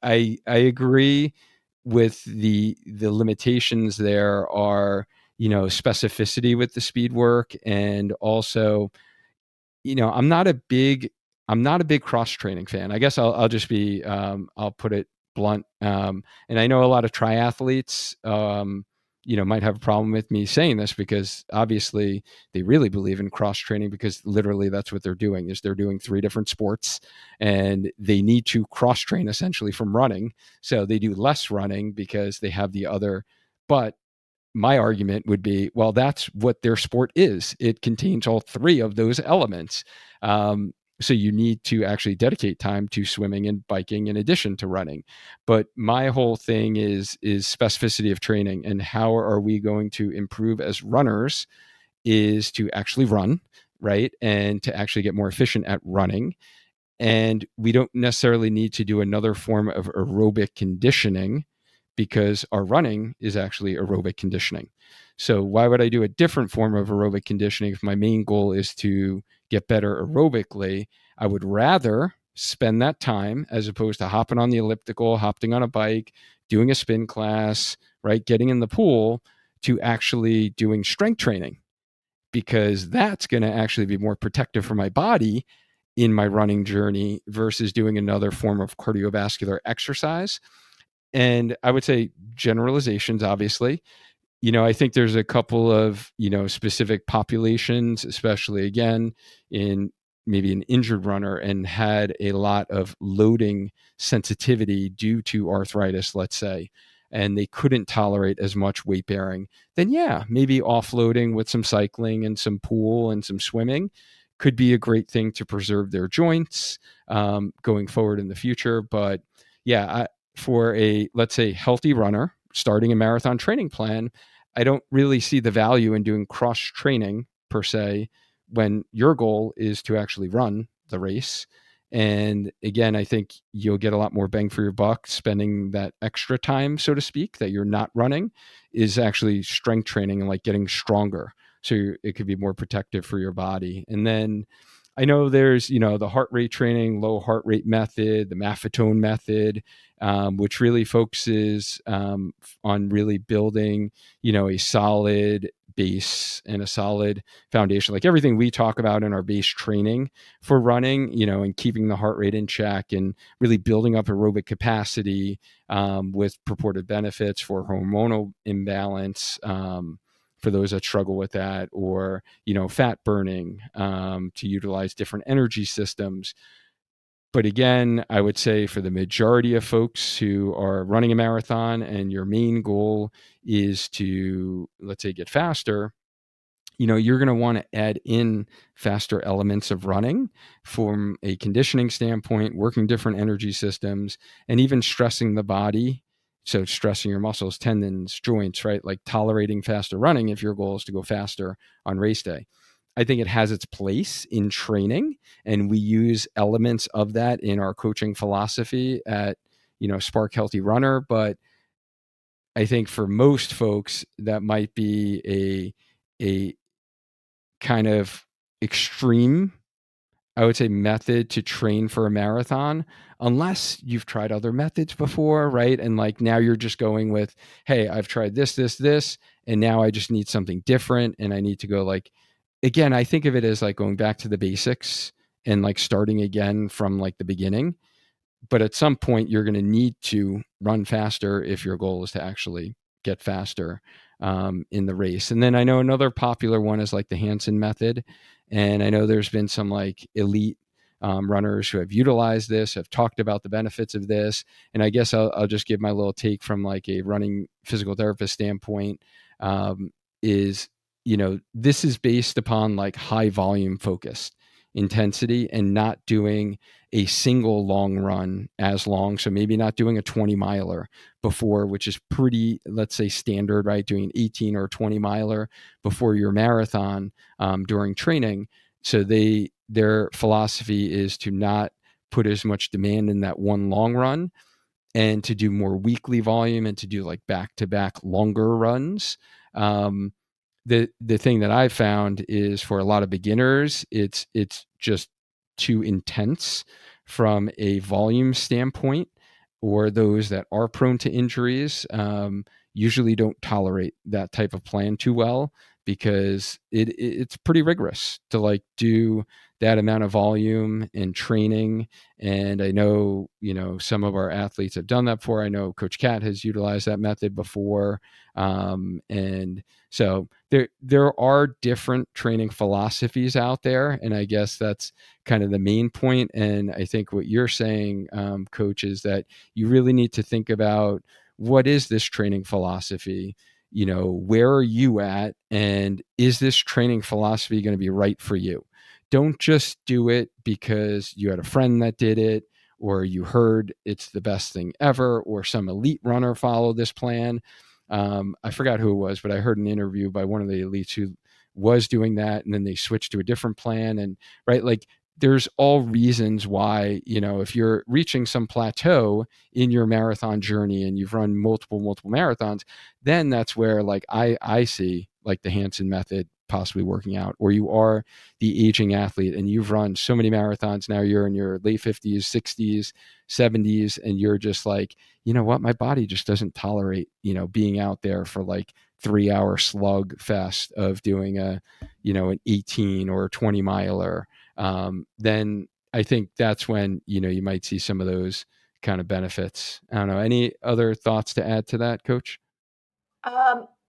I agree with the limitations there are, specificity with the speed work, and also, I'm not a big cross training fan. I guess I'll just be I'll put it blunt. And I know a lot of triathletes might have a problem with me saying this, because obviously they really believe in cross training, because literally that's what they're doing, is they're doing 3 different sports, and they need to cross train essentially from running. So they do less running because they have the other. But my argument would be, well, that's what their sport is. It contains all 3 of those elements. So you need to actually dedicate time to swimming and biking in addition to running. But my whole thing is specificity of training, and how are we going to improve as runners is to actually run, right? And to actually get more efficient at running. And we don't necessarily need to do another form of aerobic conditioning, because our running is actually aerobic conditioning. So why would I do a different form of aerobic conditioning if my main goal is to get better aerobically? I would rather spend that time, as opposed to hopping on the elliptical, hopping on a bike, doing a spin class, right, getting in the pool, to actually doing strength training, because that's going to actually be more protective for my body in my running journey, versus doing another form of cardiovascular exercise. And I would say generalizations, obviously. I think there's a couple of, specific populations, especially again in maybe an injured runner and had a lot of loading sensitivity due to arthritis, let's say, and they couldn't tolerate as much weight bearing, then yeah, maybe offloading with some cycling and some pool and some swimming could be a great thing to preserve their joints going forward in the future. But yeah, for a, let's say, healthy runner starting a marathon training plan, I don't really see the value in doing cross training per se, when your goal is to actually run the race. And again, I think you'll get a lot more bang for your buck spending that extra time, so to speak, that you're not running, is actually strength training and like getting stronger. So it could be more protective for your body. And then I know there's, the heart rate training, low heart rate method, the Maffetone method, which really focuses on really building, a solid base and a solid foundation, like everything we talk about in our base training for running, and keeping the heart rate in check and really building up aerobic capacity with purported benefits for hormonal imbalance. For those that struggle with that, or fat burning, to utilize different energy systems. But again, I would say for the majority of folks who are running a marathon and your main goal is to, let's say, get faster, you're going to want to add in faster elements of running from a conditioning standpoint, working different energy systems, and even stressing the body. So stressing your muscles, tendons, joints, right? Like tolerating faster running if your goal is to go faster on race day. I think it has its place in training, and we use elements of that in our coaching philosophy at, Spark Healthy Runner. But I think for most folks, that might be a kind of extreme, I would say, method to train for a marathon, unless you've tried other methods before, right? And like now you're just going with, hey, I've tried this, and now I just need something different. And I need to go like, again, I think of it as like going back to the basics and like starting again from like the beginning. But at some point, you're going to need to run faster if your goal is to actually get faster in the race. And then I know another popular one is like the Hanson method. And I know there's been some like elite runners who have utilized this, have talked about the benefits of this. And I guess I'll just give my little take from like a running physical therapist standpoint. Is, this is based upon like high volume focused intensity and not doing a single long run as long. So maybe not doing a 20 miler before, which is pretty, let's say, standard, right? Doing an 18 or 20 miler before your marathon during training. So their philosophy is to not put as much demand in that one long run, and to do more weekly volume, and to do like back to back longer runs. The thing that I found is, for a lot of beginners, it's just too intense from a volume standpoint, or those that are prone to injuries usually don't tolerate that type of plan too well, because it's pretty rigorous to like do that amount of volume and training. And I know, some of our athletes have done that before. I know Coach Cat has utilized that method before. And so there are different training philosophies out there. And I guess that's kind of the main point. And I think what you're saying, Coach, is that you really need to think about, what is this training philosophy? Where are you at? And is this training philosophy going to be right for you? Don't just do it because you had a friend that did it, or you heard it's the best thing ever, or some elite runner followed this plan. I forgot who it was, but I heard an interview by one of the elites who was doing that, and then they switched to a different plan. And right, like, there's all reasons why, if you're reaching some plateau in your marathon journey and you've run multiple marathons, then that's where, like, I see like the Hanson method possibly working out, or you are the aging athlete and you've run so many marathons. Now you're in your late 50s, 60s, 70s, and you're just like, you know what, my body just doesn't tolerate, being out there for like 3 hour slug fest of doing an 18 or 20 miler. Then I think that's when, you might see some of those kind of benefits. I don't know. Any other thoughts to add to that, Coach?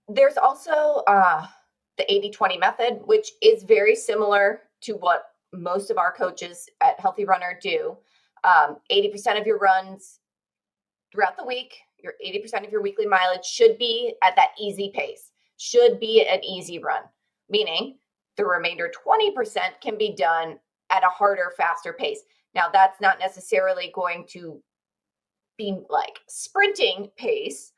There's also the 80-20 method, which is very similar to what most of our coaches at Healthy Runner do. 80% of your runs throughout the week, your 80% of your weekly mileage should be at that easy pace, should be an easy run, meaning the remainder 20% can be done at a harder, faster pace. Now, that's not necessarily going to be like sprinting pace.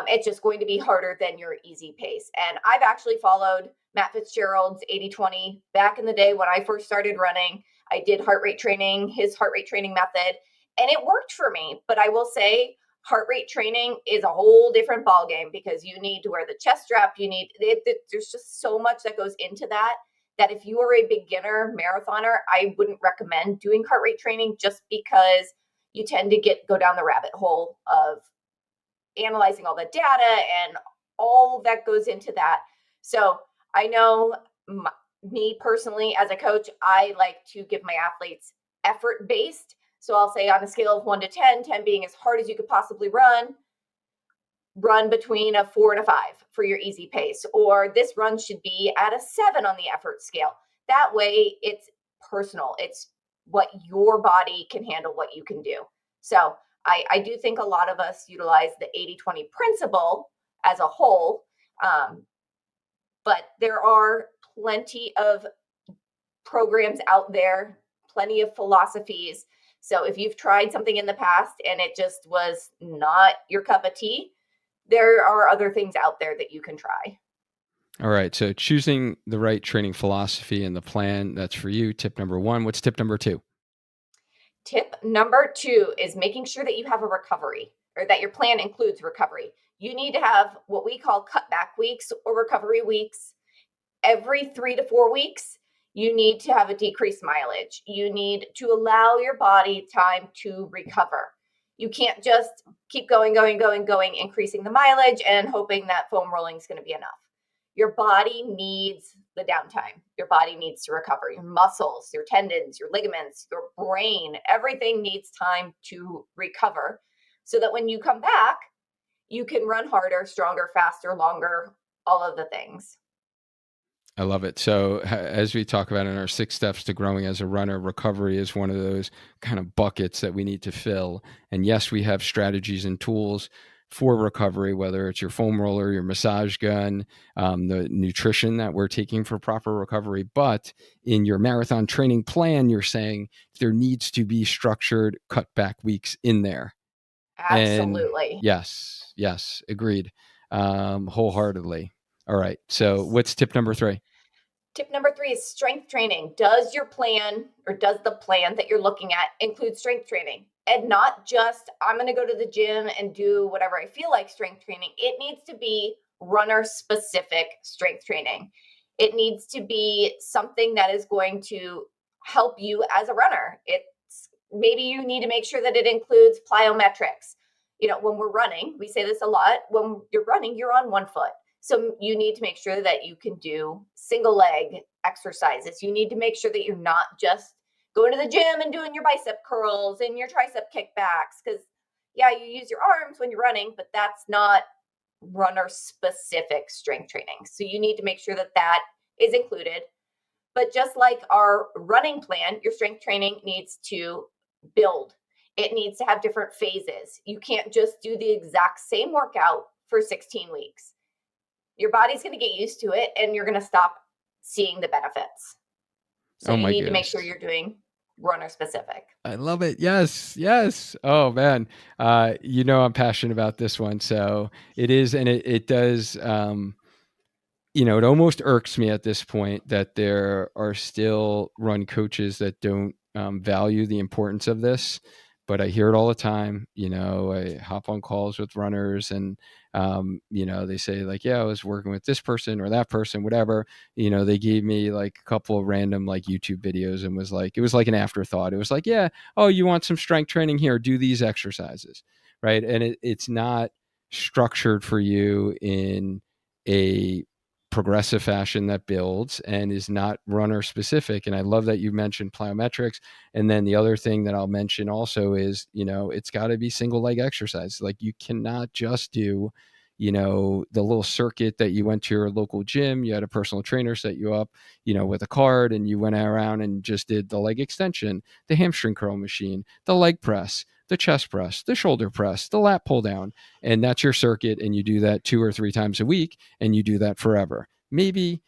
It's just going to be harder than your easy pace. And I've actually followed Matt Fitzgerald's 80-20 back in the day when I first started running. I did heart rate training, his heart rate training method, and it worked for me. But I will say, heart rate training is a whole different ballgame, because you need to wear the chest strap. There's just so much that goes into that if you are a beginner marathoner, I wouldn't recommend doing heart rate training, just because you tend to go down the rabbit hole of analyzing all the data and all that goes into that. So I know me personally as a coach, I like to give my athletes effort based. So I'll say, on a scale of 1 to 10, 10 being as hard as you could possibly run between a 4 and a 5 for your easy pace, or this run should be at a 7 on the effort scale. That way it's personal. It's what your body can handle, what you can do. So I do think a lot of us utilize the 80-20 principle as a whole, but there are plenty of programs out there, plenty of philosophies. So if you've tried something in the past and it just was not your cup of tea, there are other things out there that you can try. All right. So choosing the right training philosophy and the plan, that's for you. Tip number 1. What's tip number 2? Tip number 2 is making sure that you have a recovery, or that your plan includes recovery. You need to have what we call cutback weeks or recovery weeks. Every 3 to 4 weeks, you need to have a decreased mileage. You need to allow your body time to recover. You can't just keep going, increasing the mileage and hoping that foam rolling is going to be enough. Your body needs the downtime. Your body needs to recover. Your muscles, your tendons, your ligaments, your brain, everything needs time to recover, so that when you come back, you can run harder, stronger, faster, longer, all of the things. I love it. So as we talk about in our 6 steps to growing as a runner, recovery is one of those kind of buckets that we need to fill. And yes, we have strategies and tools for recovery, whether it's your foam roller, your massage gun, the nutrition that we're taking for proper recovery. But in your marathon training plan, you're saying there needs to be structured cutback weeks in there. And Absolutely. yes, agreed, wholeheartedly. All right. So what's tip number 3? Tip number 3 is strength training. Does your plan, or does the plan that you're looking at, include strength training? And not just, I'm going to go to the gym and do whatever I feel like strength training. It needs to be runner specific strength training. It needs to be something that is going to help you as a runner. Maybe you need to make sure that it includes plyometrics. When we're running, we say this a lot. When you're running, you're on one foot. So you need to make sure that you can do single leg exercises. You need to make sure that you're not just going to the gym and doing your bicep curls and your tricep kickbacks, because yeah, you use your arms when you're running, but that's not runner specific strength training. So you need to make sure that that is included. But just like our running plan, your strength training needs to build. It needs to have different phases. You can't just do the exact same workout for 16 weeks. Your body's going to get used to it and you're going to stop seeing the benefits. So Oh you my need to make sure goodness. you're doing runner specific. I love it. Yes, yes. Oh man, I'm passionate about this one. So it is, and it does. It almost irks me at this point that there are still run coaches that don't value the importance of this. But I hear it all the time. I hop on calls with runners, and they say like, "Yeah, I was working with this person or that person, whatever." They gave me like a couple of random like YouTube videos, and it was like an afterthought. It was like, "Yeah, oh, you want some strength training here? Do these exercises." Right, and it's not structured for you in a progressive fashion that builds and is not runner specific. And I love that you mentioned plyometrics. And then the other thing that I'll mention also is, it's got to be single leg exercise. Like you cannot just do, the little circuit that you went to your local gym, you had a personal trainer set you up, with a card, and you went around and just did the leg extension, the hamstring curl machine, the leg press, the chest press, the shoulder press, the lat pull down, and that's your circuit. And you do that 2 or 3 times a week, and you do that forever. Maybe,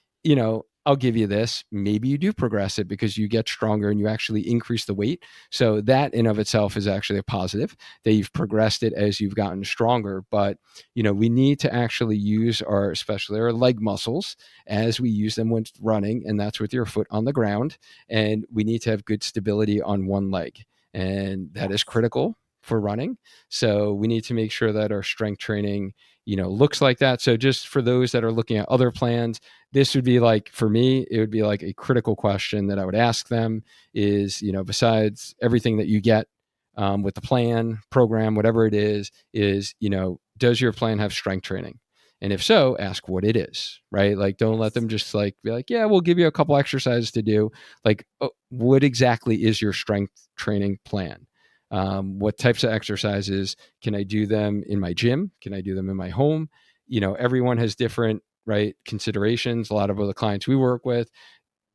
I'll give you this. Maybe you do progress it because you get stronger and you actually increase the weight. So that in of itself is actually a positive that you've progressed it as you've gotten stronger. But, we need to actually use especially our leg muscles as we use them when running. And that's with your foot on the ground. And we need to have good stability on one leg. And that is Yes. critical for running. So we need to make sure that our strength training looks like that. So just for those that are looking at other plans, this would be like, for me, it would be like a critical question that I would ask them is, besides everything that you get with the plan, program, whatever it is, does your plan have strength training? And if so, ask what it is, right? Like, don't let Yes. them just like be like, yeah, we'll give you a couple exercises to do. Like, what exactly is your strength training plan? What types of exercises can I do them in my gym? Can I do them in my home? Everyone has different right considerations. A lot of other clients we work with,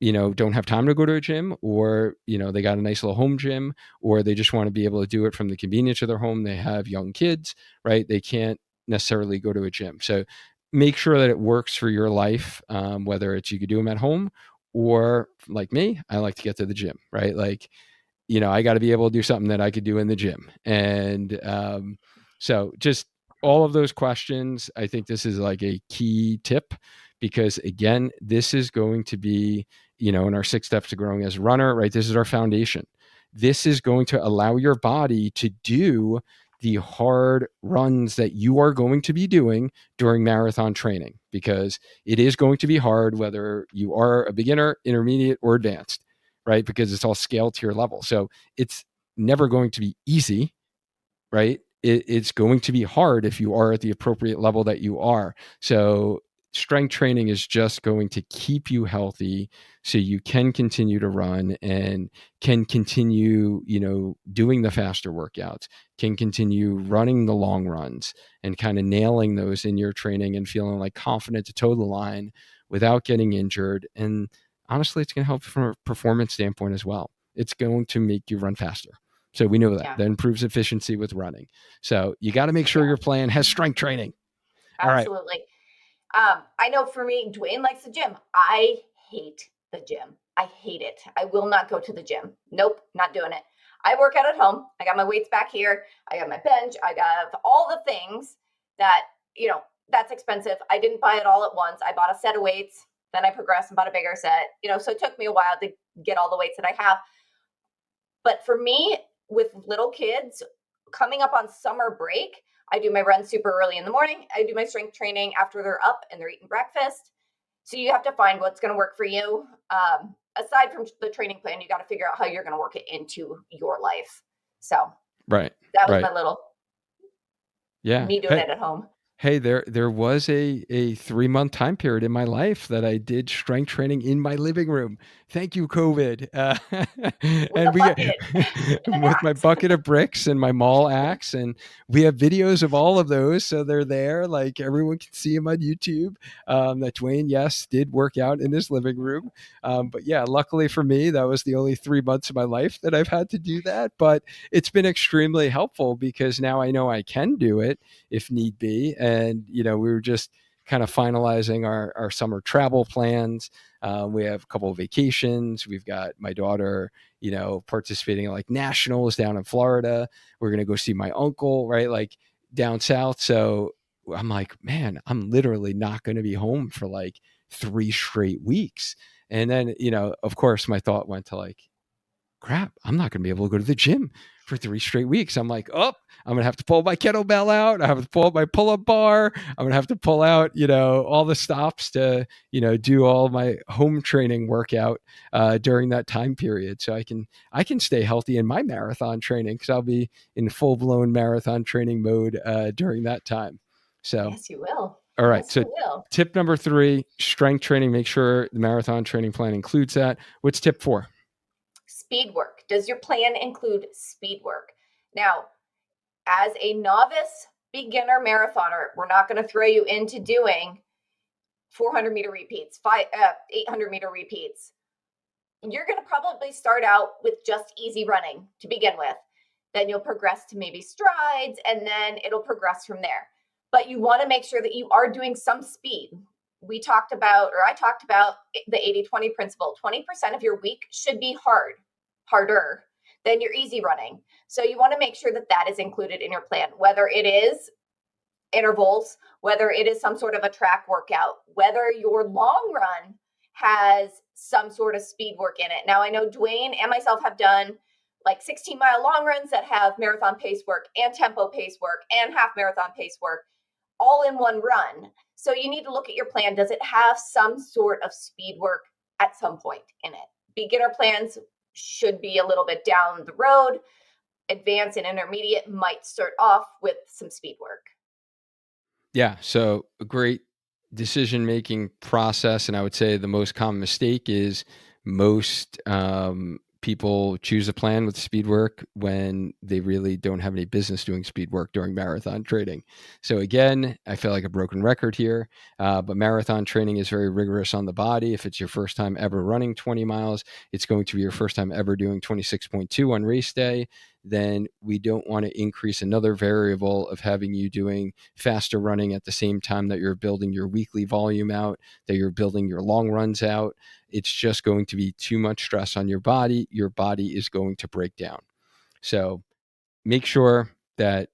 don't have time to go to a gym, or, they got a nice little home gym, or they just want to be able to do it from the convenience of their home. They have young kids, right? They can't necessarily go to a gym. So make sure that it works for your life, whether it's you could do them at home, or like me, I like to get to the gym, right? Like, I got to be able to do something that I could do in the gym. And so just all of those questions, I think this is like a key tip because again, this is going to be, in our 6 steps to growing as a runner, right? This is our foundation. This is going to allow your body to do the hard runs that you are going to be doing during marathon training because it is going to be hard whether you are a beginner, intermediate, or advanced, right? Because it's all scaled to your level. So it's never going to be easy, right? It's going to be hard if you are at the appropriate level that you are. So strength training is just going to keep you healthy so you can continue to run and can continue, doing the faster workouts, can continue running the long runs and kind of nailing those in your training and feeling like confident to toe the line without getting injured. And honestly, it's going to help from a performance standpoint as well. It's going to make you run faster. So we know that. Yeah. That improves efficiency with running. So you got to make sure Yeah. your plan has strength training. All right. Absolutely. I know for me, Dwayne likes the gym. I hate the gym. I hate it. I will not go to the gym. Nope, not doing it. I work out at home. I got my weights back here. I got my bench. I got all the things that, that's expensive. I didn't buy it all at once. I bought a set of weights. Then I progressed and bought a bigger set, so it took me a while to get all the weights that I have. But for me, with little kids coming up on summer break, I do my run super early in the morning. I do my strength training after they're up and they're eating breakfast. So you have to find what's going to work for you. Aside from the training plan, you got to figure out how you're going to work it into your life. So Right. that was Right. my little Yeah. me doing Hey, it at home. Hey, there was a 3-month time period in my life that I did strength training in my living room. Thank you, COVID. With And a we get bucket and an with my axe. bucket of bricks and my mall axe, and we have videos of all of those, so they're there. Like everyone can see them on YouTube. That Dwayne, yes, did work out in his living room. But yeah, luckily for me, that was the only 3 months of my life that I've had to do that. But it's been extremely helpful because now I know I can do it if need be. And, we were just kind of finalizing our summer travel plans. We have a couple of vacations. We've got my daughter, participating in like nationals down in Florida. We're going to go see my uncle, right? Like down south. So I'm like, man, I'm literally not going to be home for like 3 straight weeks. And then, of course, my thought went to like, crap, I'm not going to be able to go to the gym for 3 straight weeks. I'm like, oh, I'm going to have to pull my kettlebell out. I have to pull up my pull up bar. I'm going to have to pull out, all the stops to, do all my home training workout during that time period. So I can stay healthy in my marathon training because I'll be in full blown marathon training mode during that time. So, Yes, you will. all right. Yes, So you will. tip number 3, strength training. Make sure the marathon training plan includes that. What's tip 4? Speed work. Does your plan include speed work? Now, as a novice beginner marathoner, we're not going to throw you into doing 400-meter repeats, 800-meter repeats. You're going to probably start out with just easy running to begin with. Then you'll progress to maybe strides, and then it'll progress from there. But you want to make sure that you are doing some speed. I talked about the 80-20 principle. 20% of your week should be harder than your easy running. So you want to make sure that that is included in your plan, whether it is intervals, whether it is some sort of a track workout, whether your long run has some sort of speed work in it. Now, I know Dwayne and myself have done like 16-mile long runs that have marathon pace work and tempo pace work and half marathon pace work all in one run. So you need to look at your plan. Does it have some sort of speed work at some point in it? Beginner plans should be a little bit down the road. Advanced and intermediate might start off with some speed work. Yeah. So a great decision making process. And I would say the most common mistake is most people choose a plan with speed work when they really don't have any business doing speed work during marathon training. So again, I feel like a broken record here, but marathon training is very rigorous on the body. If it's your first time ever running 20 miles, it's going to be your first time ever doing 26.2 on race day. Then we don't want to increase another variable of having you doing faster running at the same time that you're building your weekly volume out, that you're building your long runs out. It's just going to be too much stress on your body. Your body is going to break down. So make sure that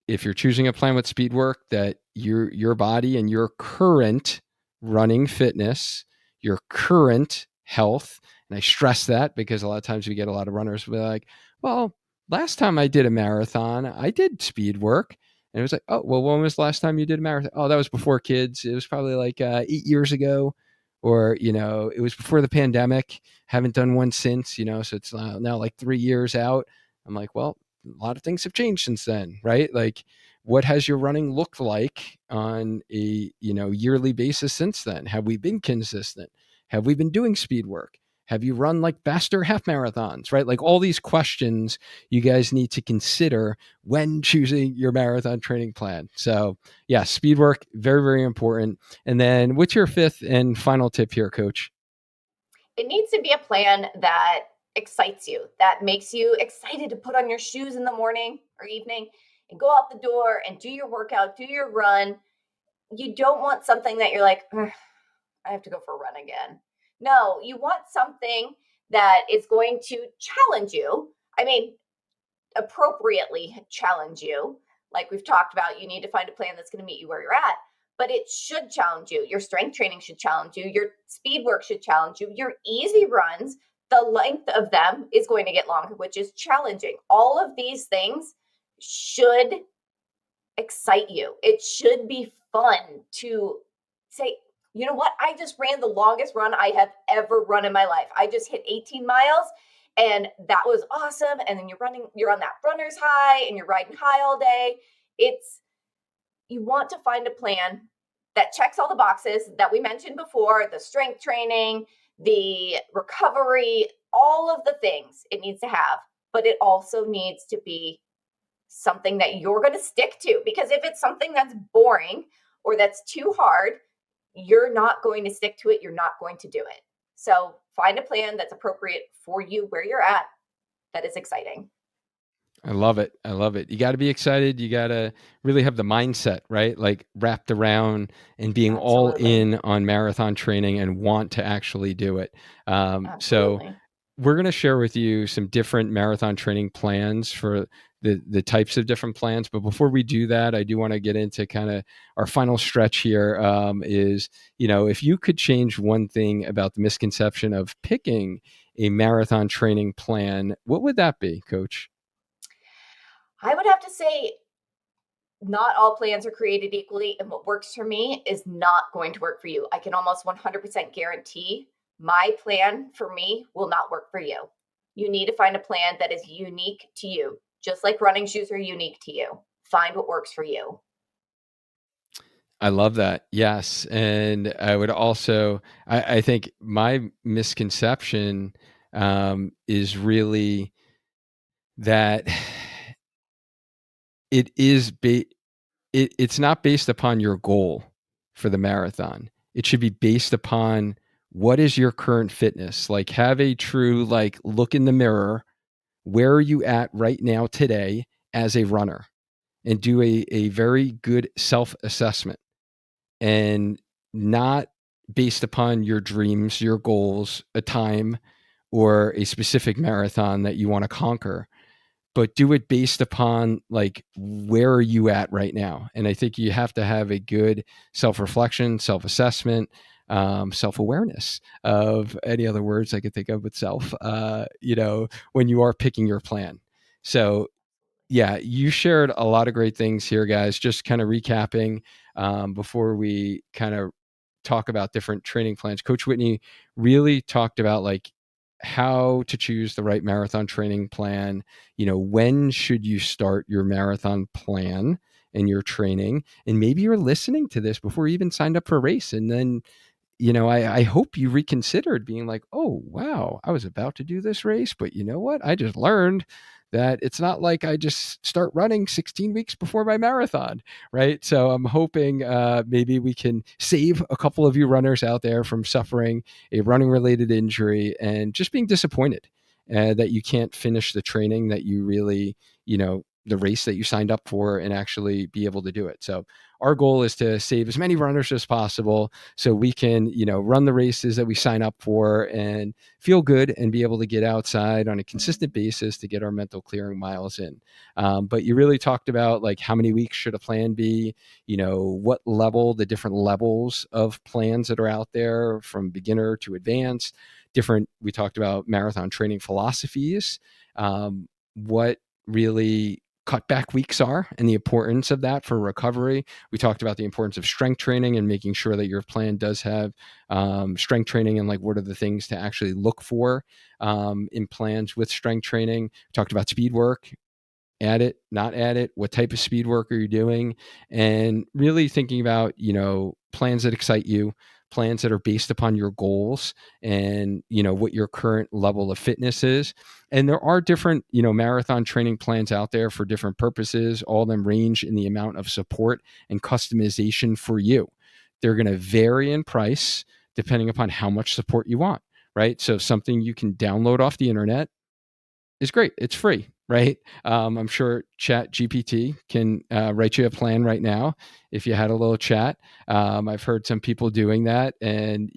if you're choosing a plan with speed work, that your body and your current running fitness, your current health, and I stress that because a lot of times we get a lot of runners who be like, well, last time I did a marathon, I did speed work. And it was like, oh, well, when was the last time you did a marathon? Oh, that was before kids. It was probably like 8 years ago, or, it was before the pandemic. Haven't done one since, so it's now like 3 years out. I'm like, well, a lot of things have changed since then, right? Like, what has your running looked like on a yearly basis since then? Have we been consistent? Have we been doing speed work? Have you run like faster half marathons, right? Like all these questions you guys need to consider when choosing your marathon training plan. So, yeah, speed work, very, very important. And then what's your 5th and final tip here, coach? It needs to be a plan that excites you, that makes you excited to put on your shoes in the morning or evening and go out the door and do your workout, do your run. You don't want something that you're like, I have to go for a run again. No, you want something that is going to challenge you. I mean, appropriately challenge you. Like we've talked about, you need to find a plan that's going to meet you where you're at, but it should challenge you. Your strength training should challenge you. Your speed work should challenge you. Your easy runs, the length of them is going to get longer, which is challenging. All of these things should excite you. It should be fun to say, you know what? I just ran the longest run I have ever run in my life. I just hit 18 miles and that was awesome. And then you're on that runner's high and you're riding high all day. It's you want to find a plan that checks all the boxes that we mentioned before, the strength training, the recovery, all of the things it needs to have, but it also needs to be something that you're going to stick to, because if it's something that's boring or that's too hard, you're not going to stick to it. You're not going to do it. So find a plan that's appropriate for you where you're at, that is exciting. I love it. I love it. You got to be excited. You got to really have the mindset, right? Like wrapped around and being all Absolutely. in on marathon training and want to actually do it. So Absolutely. we're going to share with you some different marathon training plans for the types of different plans. But before we do that, I do want to get into kind of our final stretch here. Is, if you could change one thing about the misconception of picking a marathon training plan, what would that be, Coach? I would have to say not all plans are created equally, and what works for me is not going to work for you. I can almost 100% guarantee my plan for me will not work for you. You need to find a plan that is unique to you, just like running shoes are unique to you. Find what works for you. I love that. Yes. And I would also, I think my misconception is really that it is, it's not based upon your goal for the marathon. It should be based upon what is your current fitness. Like have a true, like look in the mirror. Where are you at right now today as a runner? And do a very good self assessment, and not based upon your dreams, your goals, a time, or a specific marathon that you want to conquer, but do it based upon like where are you at right now. And I think you have to have a good self-reflection, self-assessment, self-awareness, of any other words I could think of with self, when you are picking your plan. So yeah, you shared a lot of great things here, guys. Just kind of recapping, before we kind of talk about different training plans. Coach Whitney really talked about like how to choose the right marathon training plan. When should you start your marathon plan and your training? And maybe you're listening to this before you even signed up for a race, and then I hope you reconsidered being like, oh, wow, I was about to do this race, but you know what? I just learned that it's not like I just start running 16 weeks before my marathon, right? So I'm hoping maybe we can save a couple of you runners out there from suffering a running related injury and just being disappointed that you can't finish the training that you really, the race that you signed up for, and actually be able to do it. So our goal is to save as many runners as possible so we can, run the races that we sign up for and feel good and be able to get outside on a consistent basis to get our mental clearing miles in. But you really talked about like how many weeks should a plan be, what level, the different levels of plans that are out there from beginner to advanced, we talked about marathon training philosophies, what really cutback weeks are and the importance of that for recovery. We talked about the importance of strength training and making sure that your plan does have strength training, and like what are the things to actually look for in plans with strength training. We talked about speed work, add it, not add it, what type of speed work are you doing, and really thinking about, plans that excite you, plans that are based upon your goals, and, what your current level of fitness is. And there are different, marathon training plans out there for different purposes. All of them range in the amount of support and customization for you. They're going to vary in price depending upon how much support you want, right? So something you can download off the internet is great. It's free, right? I'm sure Chat GPT can write you a plan right now if you had a little chat. I've heard some people doing that, and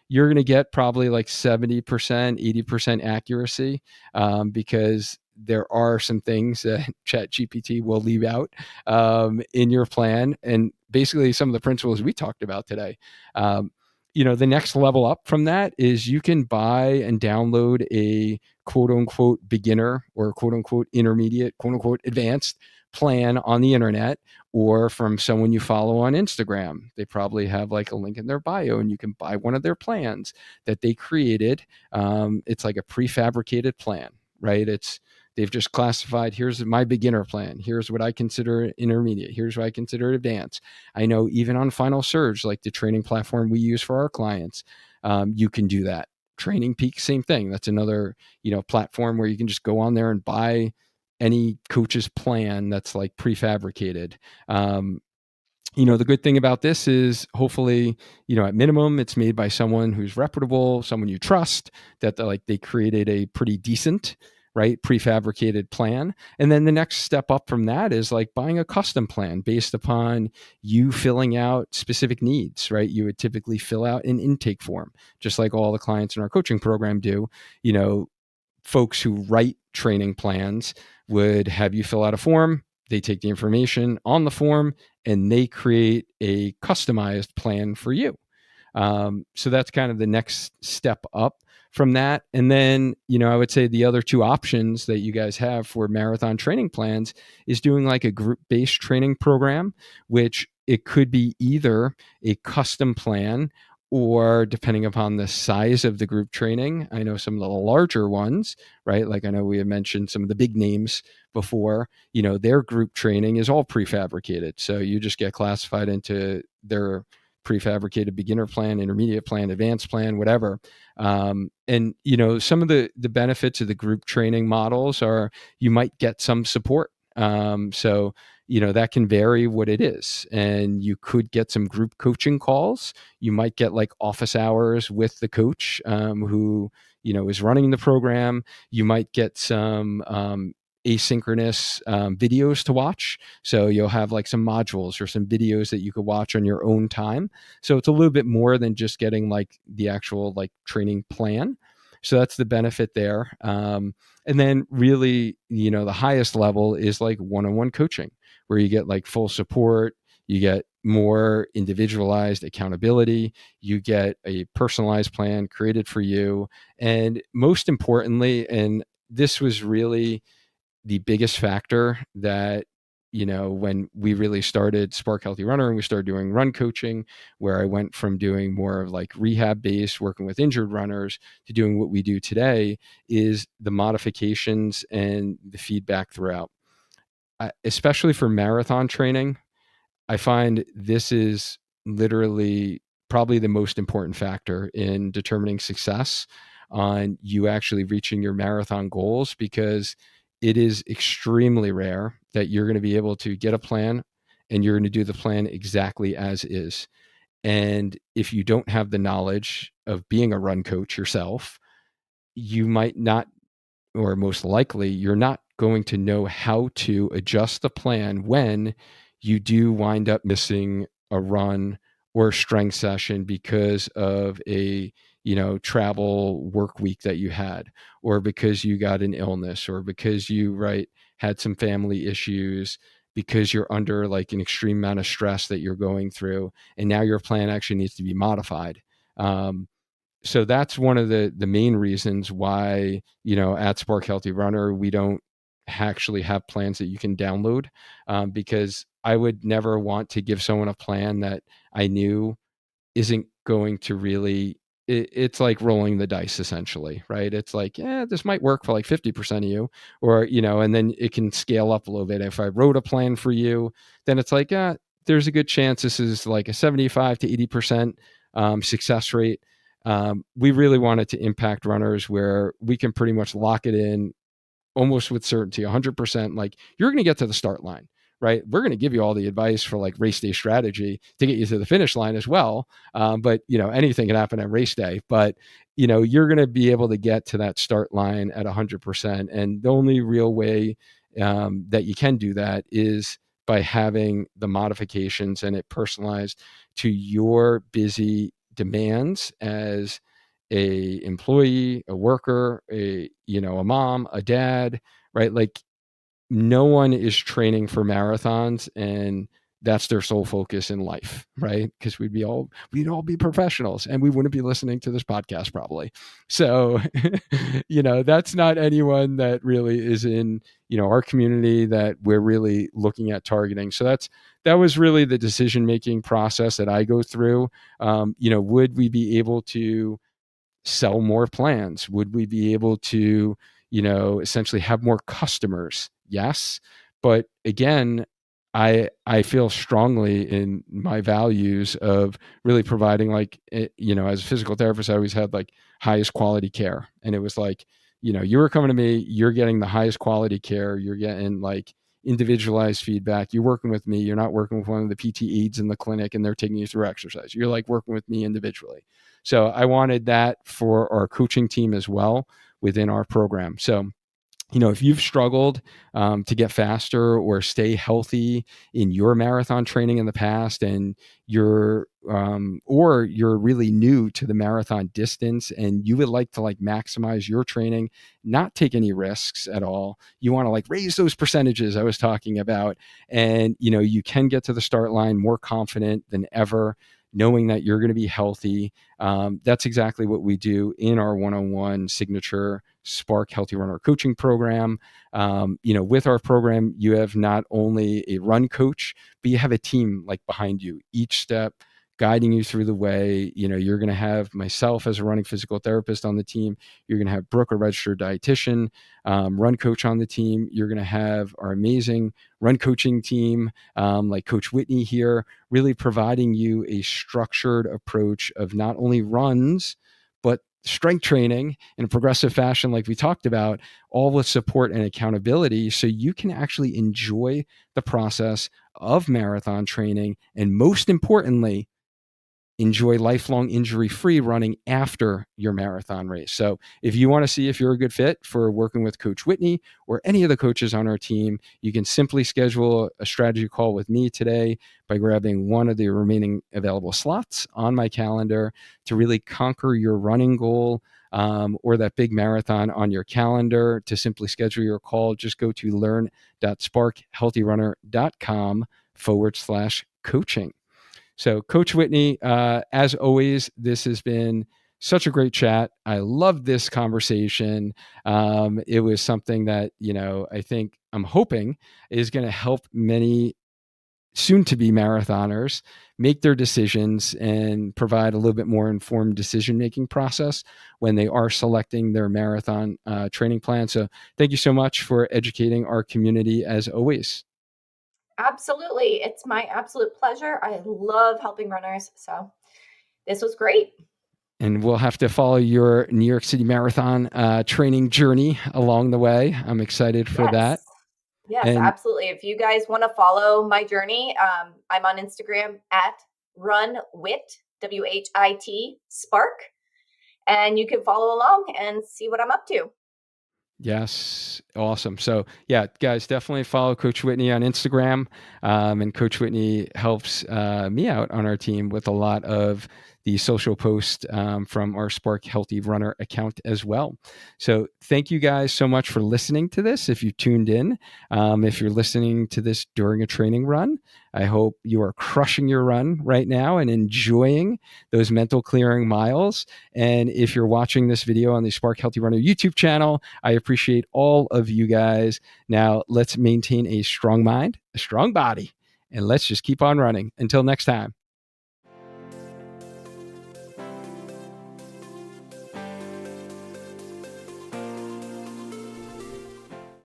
you're going to get probably like 70%, 80% accuracy, because there are some things that Chat GPT will leave out in your plan, and basically some of the principles we talked about today. The next level up from that is you can buy and download a quote unquote beginner or quote unquote intermediate, quote unquote advanced plan on the internet, or from someone you follow on Instagram. They probably have like a link in their bio and you can buy one of their plans that they created. It's like a prefabricated plan, right? It's They've just classified, here's my beginner plan, here's what I consider intermediate, here's what I consider advanced. I know even on Final Surge, like the training platform we use for our clients, you can do that. Training Peak, same thing. That's another, platform where you can just go on there and buy any coach's plan that's like prefabricated. The good thing about this is hopefully, at minimum, it's made by someone who's reputable, someone you trust, that they created a pretty decent, right, prefabricated plan. And then the next step up from that is like buying a custom plan based upon you filling out specific needs, right? You would typically fill out an intake form, just like all the clients in our coaching program do. Folks who write training plans would have you fill out a form. They take the information on the form and they create a customized plan for you. So that's kind of the next step up from that. And then, I would say the other two options that you guys have for marathon training plans is doing like a group-based training program, which it could be either a custom plan or depending upon the size of the group training. I know some of the larger ones, right? Like I know we had mentioned some of the big names before, their group training is all prefabricated. So you just get classified into their prefabricated beginner plan, intermediate plan, advanced plan, whatever. And some of the benefits of the group training models are you might get some support. So that can vary what it is, and you could get some group coaching calls. You might get like office hours with the coach who is running the program. You might get some asynchronous videos to watch. So you'll have like some modules or some videos that you could watch on your own time. So it's a little bit more than just getting like the actual like training plan. So that's the benefit there. And then really, the highest level is like one-on-one coaching where you get like full support, you get more individualized accountability, you get a personalized plan created for you. And most importantly, and this was really the biggest factor that when we really started Spark Healthy Runner and we started doing run coaching, where I went from doing more of like rehab based working with injured runners to doing what we do today, is the modifications and the feedback throughout. Especially for marathon training, I find this is literally probably the most important factor in determining success on you actually reaching your marathon goals, because it is extremely rare that you're going to be able to get a plan and you're going to do the plan exactly as is. And if you don't have the knowledge of being a run coach yourself, you might not, or most likely, you're not going to know how to adjust the plan when you do wind up missing a run or a strength session because of a travel work week that you had, or because you got an illness, or because you had some family issues, because you're under like an extreme amount of stress that you're going through, and now your plan actually needs to be modified. So that's one of the main reasons why at Spark Healthy Runner we don't actually have plans that you can download, because I would never want to give someone a plan that I knew isn't going to really, it's like rolling the dice essentially, right? It's like, yeah, this might work for like 50% of you, or and then it can scale up a little bit. If I wrote a plan for you, then it's like, there's a good chance this is like a 75 to 80% success rate. We really want it to impact runners where we can pretty much lock it in almost with certainty, 100%. Like, you're going to get to the start line, right? We're going to give you all the advice for like race day strategy to get you to the finish line as well. But anything can happen at race day, but you're going to be able to get to that start line at 100%. And the only real way that you can do that is by having the modifications and it personalized to your busy demands as a employee, a worker, a mom, a dad, right? Like, no one is training for marathons and that's their sole focus in life, right? Because we'd all be professionals and we wouldn't be listening to this podcast probably. So, that's not anyone that really is in, our community that we're really looking at targeting. So that was really the decision-making process that I go through. Would we be able to sell more plans? Would we be able to, essentially have more customers. Yes. But again, I feel strongly in my values of really providing, like, as a physical therapist, I always had like highest quality care. And it was like, you were coming to me, you're getting the highest quality care, you're getting like individualized feedback. You're working with me. You're not working with one of the PT aides in the clinic and they're taking you through exercise. You're like working with me individually. So I wanted that for our coaching team as well within our program. So if you've struggled to get faster or stay healthy in your marathon training in the past, and or you're really new to the marathon distance and you would like to like maximize your training, not take any risks at all. You want to like raise those percentages I was talking about. And, you can get to the start line more confident than ever, knowing that you're going to be healthy. That's exactly what we do in our one-on-one signature Spark Healthy Runner coaching program. With our program, you have not only a run coach, but you have a team like behind you, each step guiding you through the way. You're going to have myself as a running physical therapist on the team. You're going to have Brooke, a registered dietitian, run coach on the team. You're going to have our amazing run coaching team, like Coach Whitney here, really providing you a structured approach of not only runs, but strength training in a progressive fashion, like we talked about, all with support and accountability, so you can actually enjoy the process of marathon training. And most importantly, enjoy lifelong injury-free running after your marathon race. So if you want to see if you're a good fit for working with Coach Whitney or any of the coaches on our team, you can simply schedule a strategy call with me today by grabbing one of the remaining available slots on my calendar to really conquer your running goal, or that big marathon on your calendar. To simply schedule your call, just go to learn.sparkhealthyrunner.com/coaching. So, Coach Whitney, as always, this has been such a great chat. I love this conversation. It was something that, I'm hoping is going to help many soon to be marathoners make their decisions and provide a little bit more informed decision making process when they are selecting their marathon training plan. So, thank you so much for educating our community as always. Absolutely. It's my absolute pleasure. I love helping runners. So this was great. And we'll have to follow your New York City Marathon training journey along the way. I'm excited for Yes. that. Yes, And absolutely. If you guys want to follow my journey, I'm on Instagram at runwhit, WHIT Spark, and you can follow along and see what I'm up to. yes, awesome. So yeah, guys, definitely follow Coach Whitney on Instagram. And Coach Whitney helps me out on our team with a lot of the social posts from our Spark Healthy Runner account as well. So thank you guys so much for listening to this. If you tuned in, if you're listening to this during a training run, I hope you are crushing your run right now and enjoying those mental clearing miles. And if you're watching this video on the Spark Healthy Runner YouTube channel, I appreciate all of you guys. Now let's maintain a strong mind, a strong body, and let's just keep on running. Until next time.